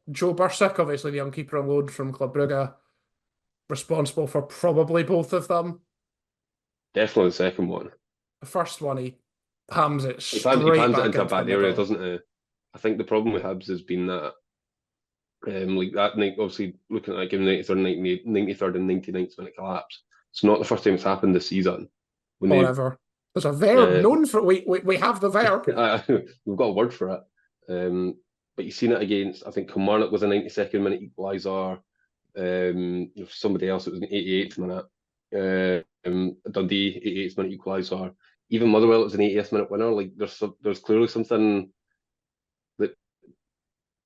Joe Bursick, obviously the young keeper on loan from Club Brugge, responsible for probably both of them. Definitely the second one. The first one, he hams it He straight pans back it into a bad area, middle. doesn't he? I think the problem with Hibs has been that like that night, obviously looking at that game, 93rd and 99th minute collapse. It's not the first time it's happened this season. Whatever. There's a verb known for we have the verb. We've got a word for it. But you've seen it against, I think Kilmarnock was a 92nd minute equaliser. Somebody else, it was an 88th minute. Dundee, 88th minute equaliser. Even Motherwell, it was an 80th minute winner. Like there's clearly something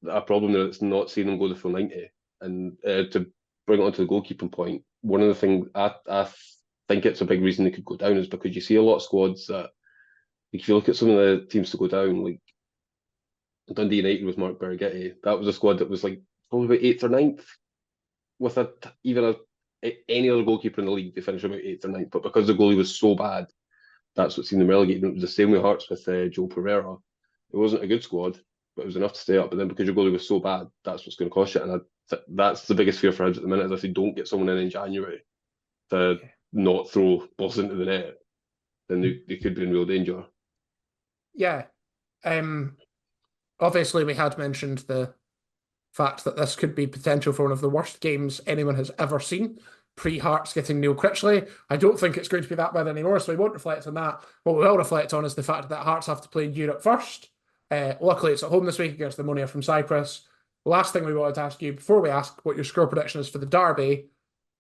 a problem there that's not seeing them go the full 90. And to bring it onto the goalkeeping point, one of the things I think it's a big reason they could go down is because you see a lot of squads that, like if you look at some of the teams to go down, like Dundee United with Mark Bergetti, that was a squad that was like probably about 8th or 9th with any other goalkeeper in the league, they finished about 8th or 9th. But because the goalie was so bad, that's what's seen them relegated. It was the same with Hearts with Joe Pereira. It wasn't a good squad, but it was enough to stay up. But then because your goalie was so bad, that's what's going to cost you. And that's the biggest fear for Hibs at the minute, is if they don't get someone in January to not throw balls into the net, then they could be in real danger. Yeah. Obviously, we had mentioned the fact that this could be potential for one of the worst games anyone has ever seen. Pre-Hearts getting Neil Critchley. I don't think it's going to be that bad anymore, so we won't reflect on that. What we will reflect on is the fact that Hearts have to play in Europe first. Luckily, it's at home this week against the Monia from Cyprus. Last thing we wanted to ask you, before we ask what your score prediction is for the derby,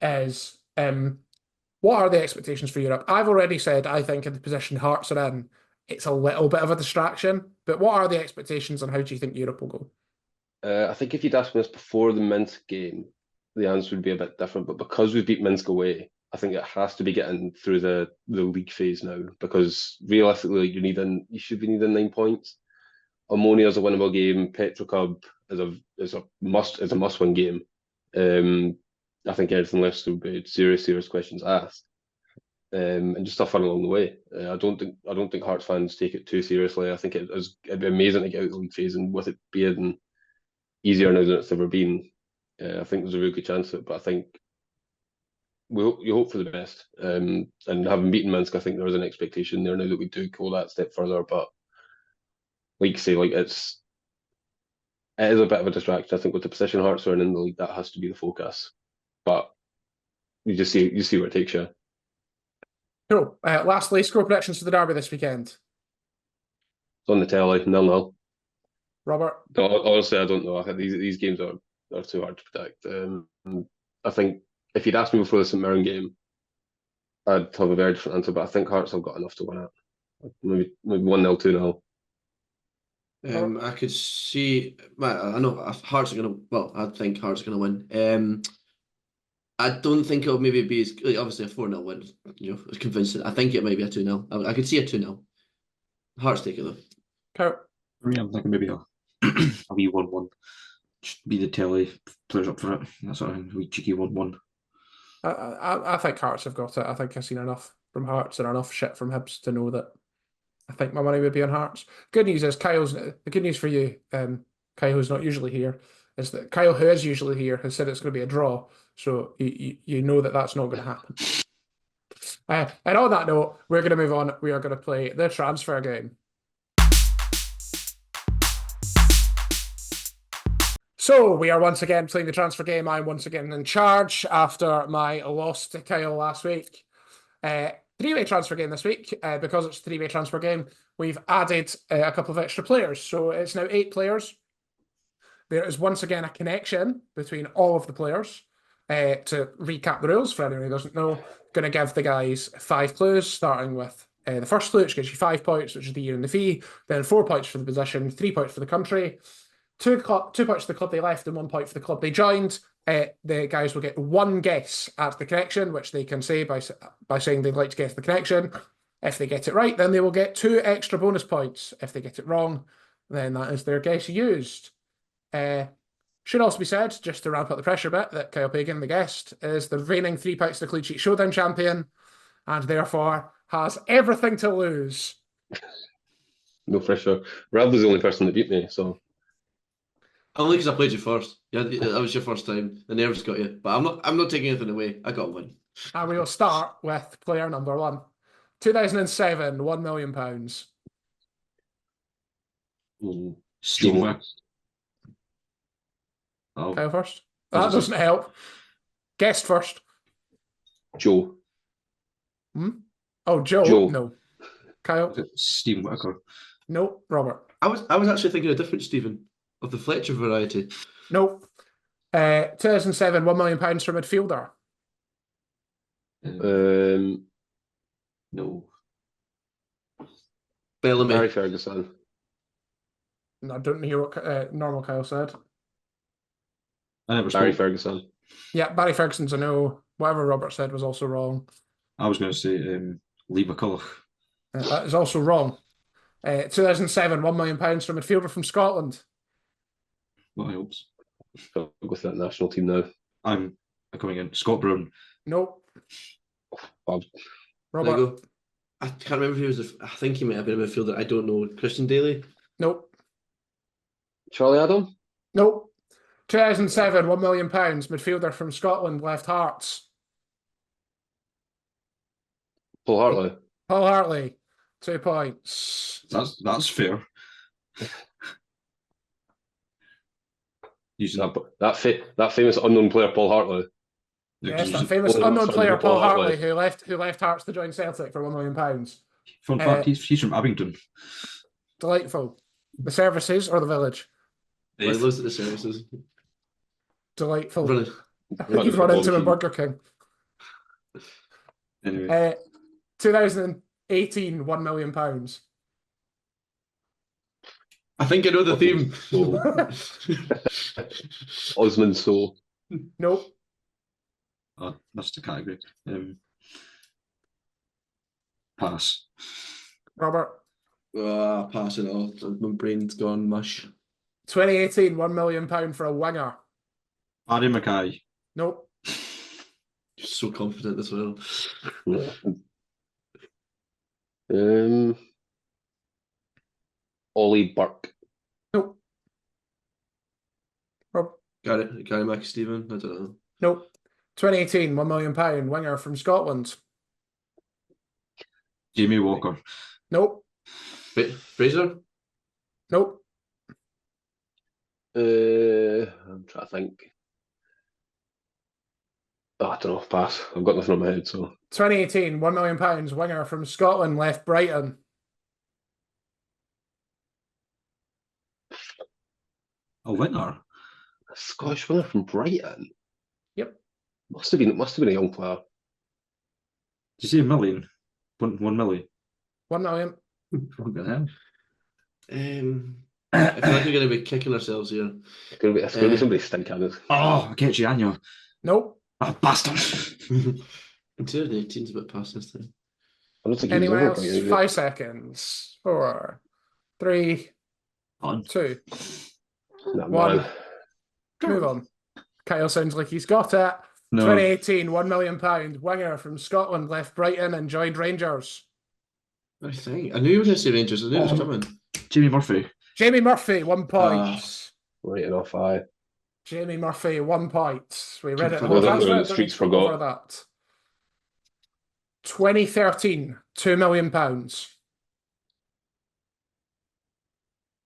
is what are the expectations for Europe? I've already said I think in the position Hearts are in, it's a little bit of a distraction, but what are the expectations and how do you think Europe will go? I think if you'd asked me this before the Minsk game, the answer would be a bit different. But because we beat Minsk away, I think it has to be getting through the league phase now, because realistically, you should be needing 9 points. Omonia is a winnable game. Petrocub is a must win game. I think anything less will be serious questions asked, and just have fun along the way. I don't think Hearts fans take it too seriously. I think it'd be amazing to get out the league phase, and with it being easier now than it's ever been, I think there's a really good chance of it. But I think you hope for the best. And having beaten Minsk, I think there is an expectation there now that we do go that step further. But like you say, like it is a bit of a distraction. I think with the position Hearts are in the league, that has to be the focus. But you see where it takes you. Cool. Lastly, score predictions for the derby this weekend. It's on the telly, 0-0. Robert? No, honestly, I don't know. I think these games are too hard to predict. I think if you'd asked me before the St Mirren game, I'd have a very different answer. But I think Hearts have got enough to win it. Maybe 1-0, 2-0. I could see. I know Hearts are gonna. Well, I think Hearts are gonna win. I don't think it'll maybe be as obviously a 4-0 win. It's convincing. I think it might be a 2-0. I could see a 2-0. Hearts take it though. Kurt? For me, I'm thinking maybe a wee 1-1. Just be the telly players up for it. That sort of thing. A wee cheeky 1-1. I think Hearts have got it. I think I've seen enough from Hearts and enough shit from Hibs to know that I think my money would be on Hearts. Good news is the good news for you, Kyle, who's not usually here, is that Kyle, who is usually here, has said it's going to be a draw. So you know that that's not going to happen. And on that note, we're going to move on. We are going to play the transfer game. So we are once again playing the transfer game. I'm once again in charge after my loss to Kyle last week. Three-way transfer game this week. Because it's a three-way transfer game, we've added a couple of extra players. So it's now 8 players. There is once again a connection between all of the players. To recap the rules for anyone who doesn't know, going to give the guys 5 clues, starting with the first clue, which gives you 5 points, which is the year and the fee, then 4 points for the position, 3 points for the country, 2 points for the club they left, and 1 point for the club they joined. The guys will get 1 guess at the connection, which they can say by saying they'd like to guess the connection. If they get it right, then they will get 2 extra bonus points. If they get it wrong, then that is their guess used. Should also be said, just to ramp up the pressure a bit, that Kyle Pagan, the guest, is the reigning 3 Pints to Clean Sheet Showdown champion, and therefore has everything to lose. No pressure. Rab was the only person that beat me, so. Only because I played you first. Yeah, that was your first time. The nerves got you, but I'm not taking anything away. I got a win. And we will start with player number 1. 2007, £1 million. Steve Wick. Oh, Kyle first. That doesn't help. Guest first. Joe. Oh, Joe. No. Kyle. Stephen Whittaker. No. Robert. I was actually thinking a different Stephen, of the Fletcher variety. No. 2007, £1 million for midfielder. No. Bellamy. Barry Ferguson. No, I don't hear what normal Kyle said. Barry Ferguson. Yeah, Barry Ferguson's a no. Whatever Robert said was also wrong. I was going to say Lee McCulloch. That is also wrong. 2007, £1 million for midfielder from Scotland. What helps? I'll go to that national team now. I'm coming in. Scott Brown. Nope. Bob. Robert. I can't remember if he was. I think he might have been a midfielder. I don't know. Christian Daly. Nope. Charlie Adam. Nope. 2007, £1 million midfielder from Scotland, left Hearts. Paul Hartley. Paul Hartley, 2 points. That's fair. Using that famous unknown player Paul Hartley. Yes, that famous unknown player Paul Hartley who left Hearts to join Celtic for £1 million. Fun fact, he's from Abingdon. Delightful. The services or the village? He lives at the services. Delightful. Brilliant. You've run into him in Burger King. Anyway. 2018, £1 million. I think I know the theme. Osmond Soul. Nope. That's the category. Pass. Robert. Pass it all. My brain's gone mush. 2018, £1 million for a winger. Harry Mackay. Nope. You're so confident as well. Ollie Burke. Nope. Rob. Gary McSteven. I don't know. Nope. 2018, £1 million winger from Scotland. Jamie Walker. Nope. Fraser. Nope. I'm trying to think. I don't know. Pass. I've got nothing on my head. So 2018, £1 million winger from Scotland, left Brighton. A winger. a Scottish winger from Brighton. Yep. Must have been a young player. Did you say a million? 1 million. 1 million. Fucking hell. I feel like we're going to be kicking ourselves here. It's going to be somebody stinking it. Oh, get you, Anya. Nope. Oh, bastard. 2018's a bit past this time. I don't think Anyone else? Brighton, 5 seconds. 4, 3, On. 2, No, 1. man. Move on. Kyle sounds like he's got it. No. 2018, £1 million winger from Scotland, left Brighton and joined Rangers. I think. I knew you were going to say Rangers. I knew it was coming. Jamie Murphy. Jamie Murphy, 1 point. Right enough, aye. Jamie Murphy, 1 point. We read it. Well, That's the right. streets Don't need to go forgot. over that. 2013, £2 million.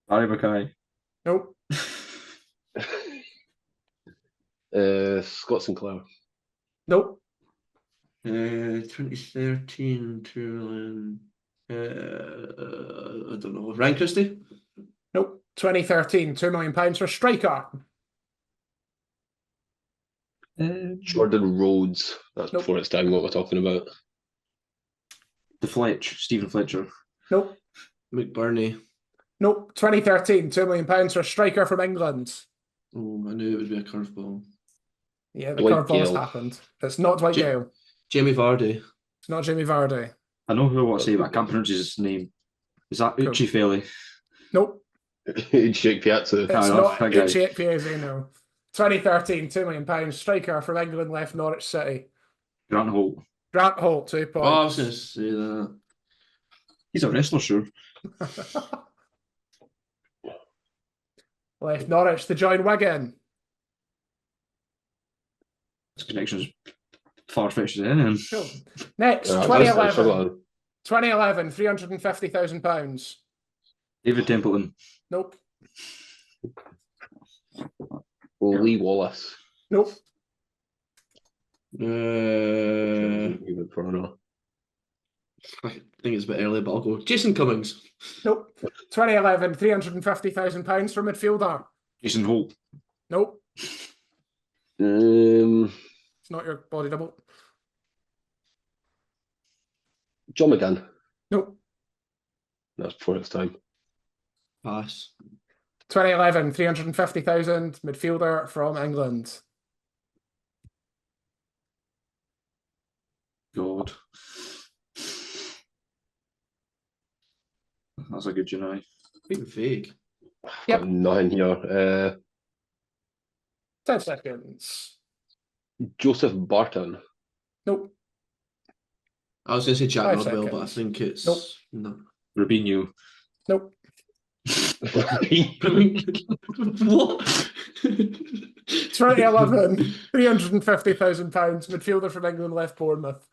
Harry Mackay. Nope. Scott Sinclair. Nope. 2013, 2 million. I don't know. Ryan Christie? Nope. 2013, £2 million for striker. Jordan Rhodes. That's Nope. before it's time what we're talking about. Stephen Fletcher. Nope. McBurney. Nope. 2013, £2 million for a striker from England. Oh, I knew it would be a curveball. Yeah, the Dwight curveball has Gale. happened. It's not Dwight Gale. Jamie Vardy. It's not Jamie Vardy. I know who I want to say, but I can't pronounce his name. Is that Cool. Uchi Feli? Nope. Jake Piazza. It's Fair not enough, that guy. Uche Piazza, no. 2013, £2 million striker from England, left Norwich City. Grant Holt. Grant Holt, 2 points. Oh, I was going to say that. He's a wrestler, sure. Left Norwich to join Wigan. His connection's far-fetched as anything. Cool. Next, Yeah, 2011. 2011, £350,000. David Templeton. Nope. Lee Wallace. Nope. Even for now. I think it's a bit early, but I'll go. Jason Cummings. Nope. 2011, £350,000 for midfielder. Jason Holt. Nope. Um, It's not your body double. John McGinn. Nope. That's before its time. Pass. 2011, £350,000 midfielder from England. God. That's a good July. Being vague. Yep. Got nothing here. 10 seconds. Joseph Barton. Nope. I was going to say Jack 5 Rodwell, but I seconds. think it's... Nope. No. Rubinho. Nope. What? 2011, £350,000 midfielder from England, left Bournemouth.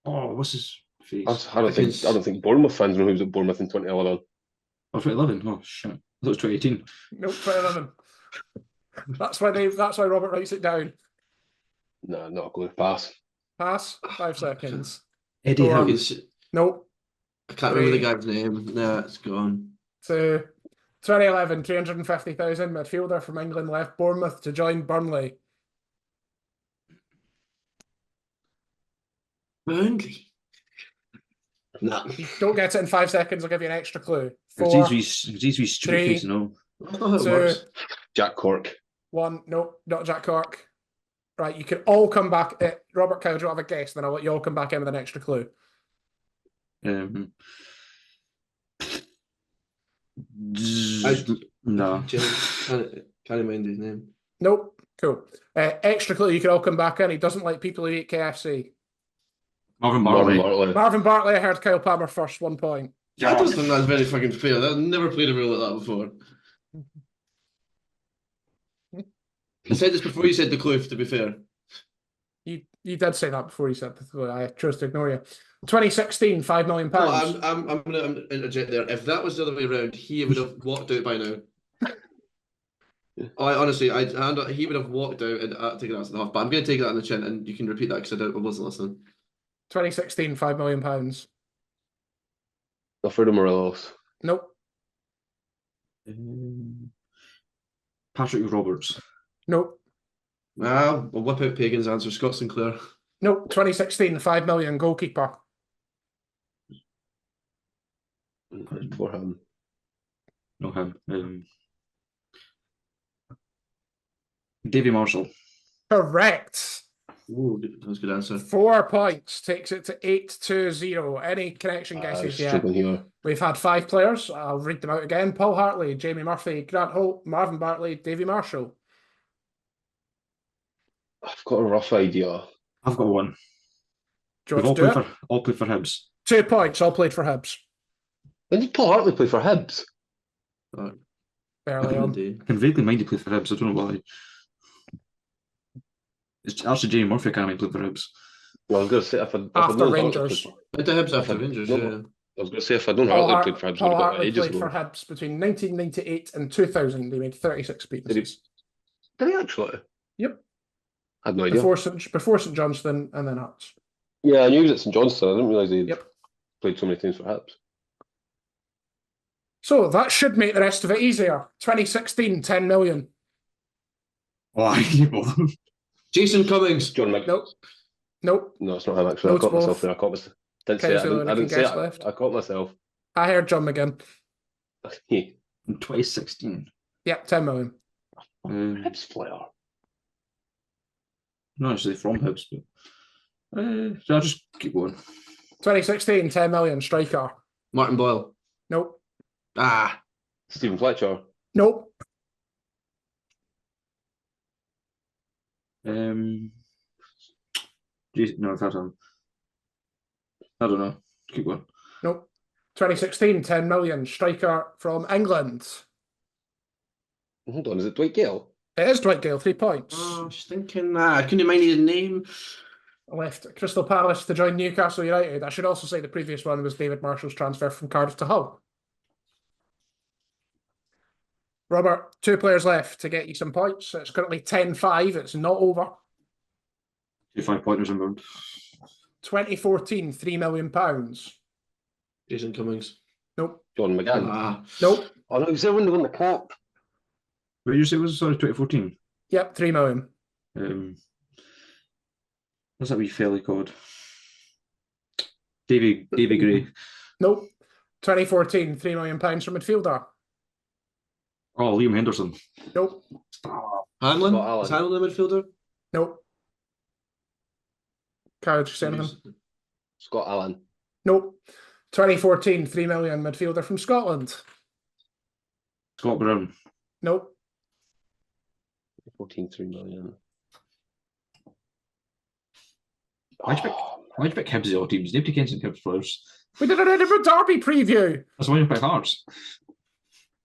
Oh, what's his face? I don't think Bournemouth fans know who was at Bournemouth in 2011. Oh, 2011. Oh, shit. I thought it was 2018. Nope, 2011. That's why Robert writes it down. No, not a clue. Pass. Pass. 5 seconds. Eddie Go on. Howe. Nope. I can't remember the guy's name. Nah, it's gone. 2011, £350,000 midfielder from England, left Bournemouth to join Burnley. Burnley. Nah. If you don't get it in 5 seconds, I'll give you an extra clue. It's 4, stupid 3, face, no. I thought it 2, was. Jack Cork. 1. Nope, not Jack Cork. Right, you can all come back. Robert, Kyle, do you have a guess? Then I'll let you all come back in with an extra clue. No. Can't mind his name. Nope. Cool. Extra clue, you can all come back in. He doesn't like people who eat KFC. Marvin Marvin Bartley. Bartley. Marvin Bartley, I heard Kyle Palmer first, 1 point. I don't think that's very fucking fair. I've never played a rule like that before. I said this before you said the clue, to be fair. You did say that before you said the clue. I chose to ignore you. 2016, £5 million. Oh, I'm going to interject there. If that was the other way around, he would have walked out by now. Honestly, he would have walked out and taken that to the half. But I'm going to take that on the chin, and you can repeat that because I wasn't listening. 2016, £5 million. Alfredo Morelos. Nope. Patrick Roberts. Nope. Well, we'll whip out Pagan's answer. Scott Sinclair. Nope. 2016, £5 million goalkeeper. For him. No, him. Davy Marshall. Correct. Ooh, that was a good answer. 4 points takes it to 8-0. Any connection guesses yet? Struggling here. We've had 5 players. I'll read them out again. Paul Hartley, Jamie Murphy, Grant Holt, Marvin Bartley, Davy Marshall. I've got a rough idea. I've got one. Do you We've want to do it? all played for Hibs. 2 points, all played for Hibs. When did Paul Hartley play for Hibs? Early on. I can vaguely mind he played for Hibs. I don't know why. It's actually Jamie Murphy I can't mind played for Hibs. Well, I was going to say if I'd After known Rangers. The Hibs after Rangers, yeah. I was going to say if I'd known Paul Hartley played for Hibs, Paul I would have got it Hartley ages played for ago. Hibs between 1998 and 2000. He made 36 appearances. Did he actually? Yep. I had no idea. Before St Johnstone and then Hearts. Yeah, I knew he was at St Johnstone. I didn't realise he Yep. played so many teams for Hibs. So that should make the rest of it easier. 2016, £10 million. Why? Jason Cummings. John Mc... Nope. No, it's not him actually. I Notes caught myself both. there. I caught myself. Didn't Okay, say it. so I didn't say guess it. left. I caught myself. I heard John McGinn. In 2016. Yep, £10 million. Hibs player. Not actually from Hibs, but so I'll just keep going. 2016, £10 million. Striker. Martin Boyle. Nope. Stephen Fletcher. Nope. No, I've had him. I don't know. Keep going. Nope. 2016, £10 million. Striker from England. Hold on, is it Dwight Gale? It is Dwight Gale, 3 points. I was thinking, I couldn't mind his name. Left Crystal Palace to join Newcastle United. I should also say the previous one was David Marshall's transfer from Cardiff to Hull. Robert, 2 players left to get you some points. It's currently 10-5. It's not over. 2 5-pointers inbound. 2014, £3 million. Jason Cummings. Nope. John McGann. Nope. Oh no, he's there when they won the cup. What did you say it was? Sorry, 2014. Yep, £3 million. What's that wee felly called? Davy Gray. Nope. 2014, £3 million for midfielder. Oh, Liam Henderson. Nope. Hanlon? Scott Allen. Is Hanlon the midfielder? Nope. Kyle, did you say anything? Scott Allen. Nope. 2014, £3 million midfielder from Scotland. Scott Brown. Nope. 14, 3 million. Why'd you pick Hibs as all teams? Nobody can Hibs players. We did an Edinburgh Derby preview That's why you pick Hearts.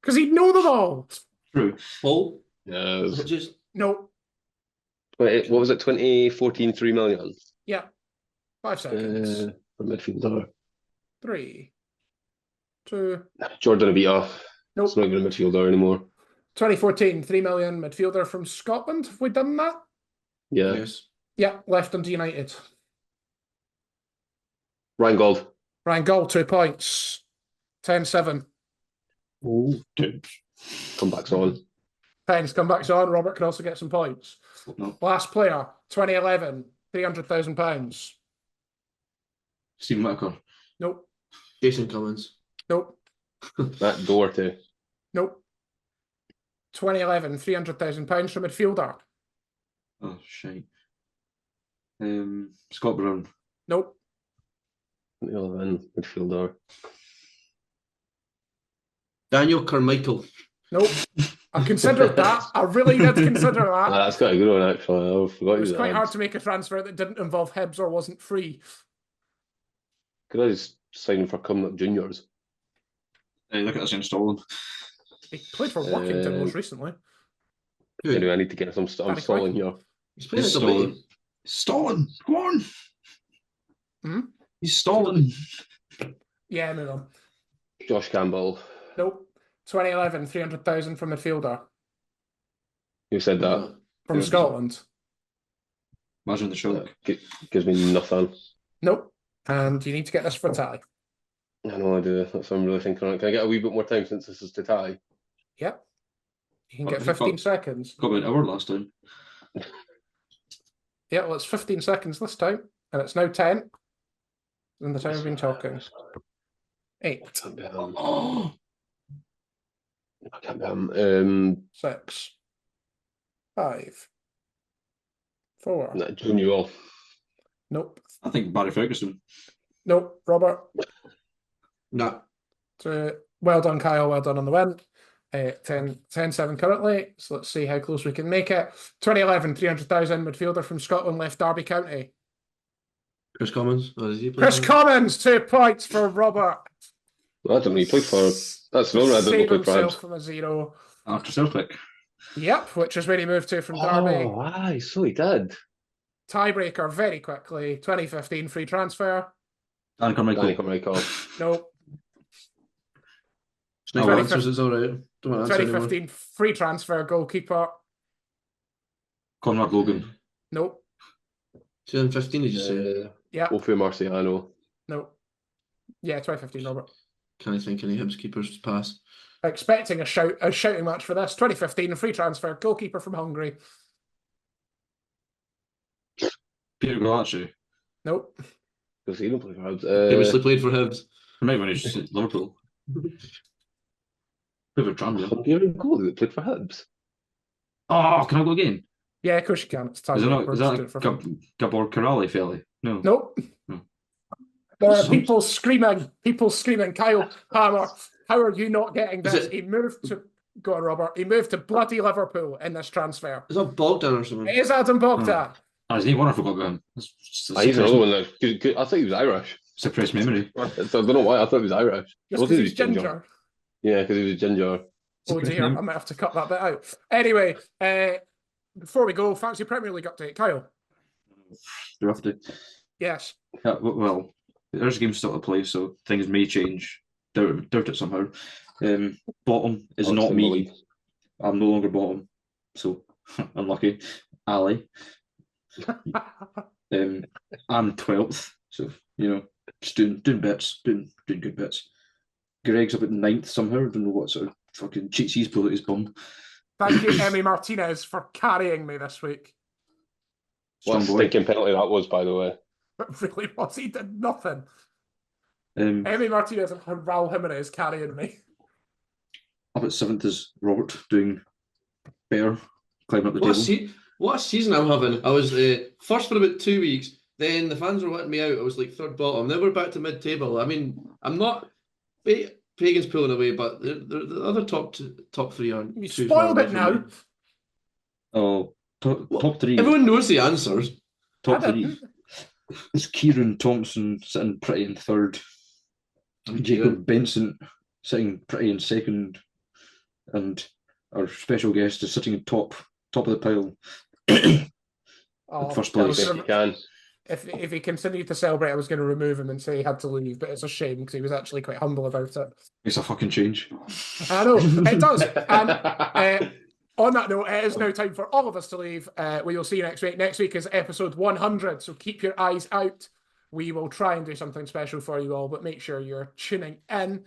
because he'd know them all. True. Paul? Yeah. Just Nope. What was it? 2014, 3 million. Yeah. 5 seconds. For midfielder. 3, 2. Jordan Abita. Nope. It's not even a midfielder anymore. 2014, £3 million midfielder from Scotland. Have we done that? Yeah. yes. Yeah, left them to United. Ryan Gold. Ryan Gull, 2 points. 10-7. Oh, dude. Comebacks on. Pens comebacks on. Robert can also get some points. No. Last player, 2011, £300,000. Stephen Whittaker. Nope. Jason Cummings. Nope. Matt Doherty. Nope. 2011, £300,000 from midfielder. Oh, shite. Scott Brown. Nope. 11 midfielder. Daniel Carmichael. Nope. I considered that. I really did consider that. That's quite a good one, actually. I forgot It was he quite at hard Hibs. to make a transfer that didn't involve Hibs or wasn't free. Could I just sign him for Kilmarnock Juniors? Hey, look at this in Stalin. He played for Workington most recently. Good. Anyway, I need to get some. I'm Danny stalling Quinn. here. He's playing at Stalin. Aberdeen. Stalin, come on. Hmm? He's Stalin. Yeah, move on. Josh Campbell. Nope. 2011, 300,000 from midfielder Who said that? from Yeah, Scotland. Imagine the shock. Gives me nothing. Nope. And you need to get this for a tie. I know I do. That's what I'm really thinking on. Can I get a wee bit more time since this is to tie? Yep. You can Oh, get you've 15 got- seconds. Got about an hour last time. Yeah, well, it's 15 seconds this time. And it's now 10. And the time we've been talking. 8, I can't be him. Oh, I can't be him. 6, 5, 4. Junior. Nope. I think Barry Ferguson. Nope. Robert. Nah. Well done, Kyle. Well done on the win. 10-7 currently. So let's see how close we can make it. 2011, 300,000 midfielder from Scotland, left Derby County. Chris Commons. Or is he playing? Chris Commons, 2 points for Robert. I don't know. He played for. That's the one I didn't Save know play for himself Hibs. from a 0. After Celtic. Yep, which is where he moved to from Derby. Oh, aye, so he did. Tiebreaker very quickly. 2015 free transfer. Dan Carmichael. Danny Carmichael. Nope. Snake 2015 answers, it's all right. Don't want to answer anymore. 2015 free transfer goalkeeper. Conrad Logan. Nope. 2015, did you say? Yeah. Ofe Marciano. Nope. Yeah, 2015, Robert. Can't I think any Hibs keepers to pass? Expecting a shouting match for this. 2015 free transfer goalkeeper from Hungary. Peter Galacci. Nope. Because he don't play for Hibs. Previously played for Hibs. Maybe when he's at Liverpool. Played for Tranmere. Hungarian goalie that played for Hibs. Oh, can I go again? Yeah, of course you can. It's time. Is We're that just doing it for fun. Gabor Karaly fella? No. Nope. No. There are Some- people screaming. Kyle Hammer, how are you not getting Is this? it- He moved to go on, Robert. He moved to bloody Liverpool in this transfer. Is that Bogdan or something? It is Adam Bogdan. There's no one I forgot about him. That's He's another one that. I thought he was Irish. suppressed memory. I don't know why. I thought he was Irish. Just because he's ginger. Yeah, because he was ginger. Oh Suppressed dear, I mem- might have to cut that bit out. Anyway, before we go, fancy Premier League update. Kyle. Do we have to? Yes. Well, there's games still to play, so things may change. Doubt it somehow. Bottom is not me. I'm no longer bottom, so unlucky. Ali. I'm 12th, so just doing bits, doing good bits. Greg's up at 9th somehow. I don't know what sort of fucking cheats he's pulled at his bum. Thank you, Emmy Martinez, for carrying me this week. What a Strong boy. stinking penalty that was, by the way. It really was. He did nothing. Um, Emmy Martinez and Raul Jimenez carrying me. Up at 7th is Robert doing better, climbing up the What table. what a season I'm having. I was first for about 2 weeks. Then the fans were letting me out. I was like third bottom. Then we're back to mid-table. I mean, I'm not... Pagan's pulling away, but the other top three aren't You too far spoiled away it from now. me. Oh, top three. Everyone knows the answers. Top I three. didn't. It's Kieran Thompson sitting pretty in third. Jacob Benson sitting pretty in second. And our special guest is sitting in top of the pile. Oh, First I place. was If gonna- you can. if he continued to celebrate, I was going to remove him and say he had to leave, but it's a shame because he was actually quite humble about it. It's a fucking change. I know, it does. And on that note, it is now time for all of us to leave. We will see you next week. Next week is episode 100, so keep your eyes out. We will try and do something special for you all, but make sure you're tuning in,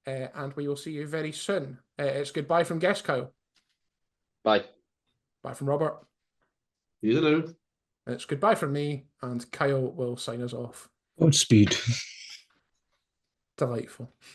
and we will see you very soon. It's goodbye from Guest Kyle. Bye. Bye from Robert. You know. It's goodbye from me, and Kyle will sign us off. Godspeed. Delightful.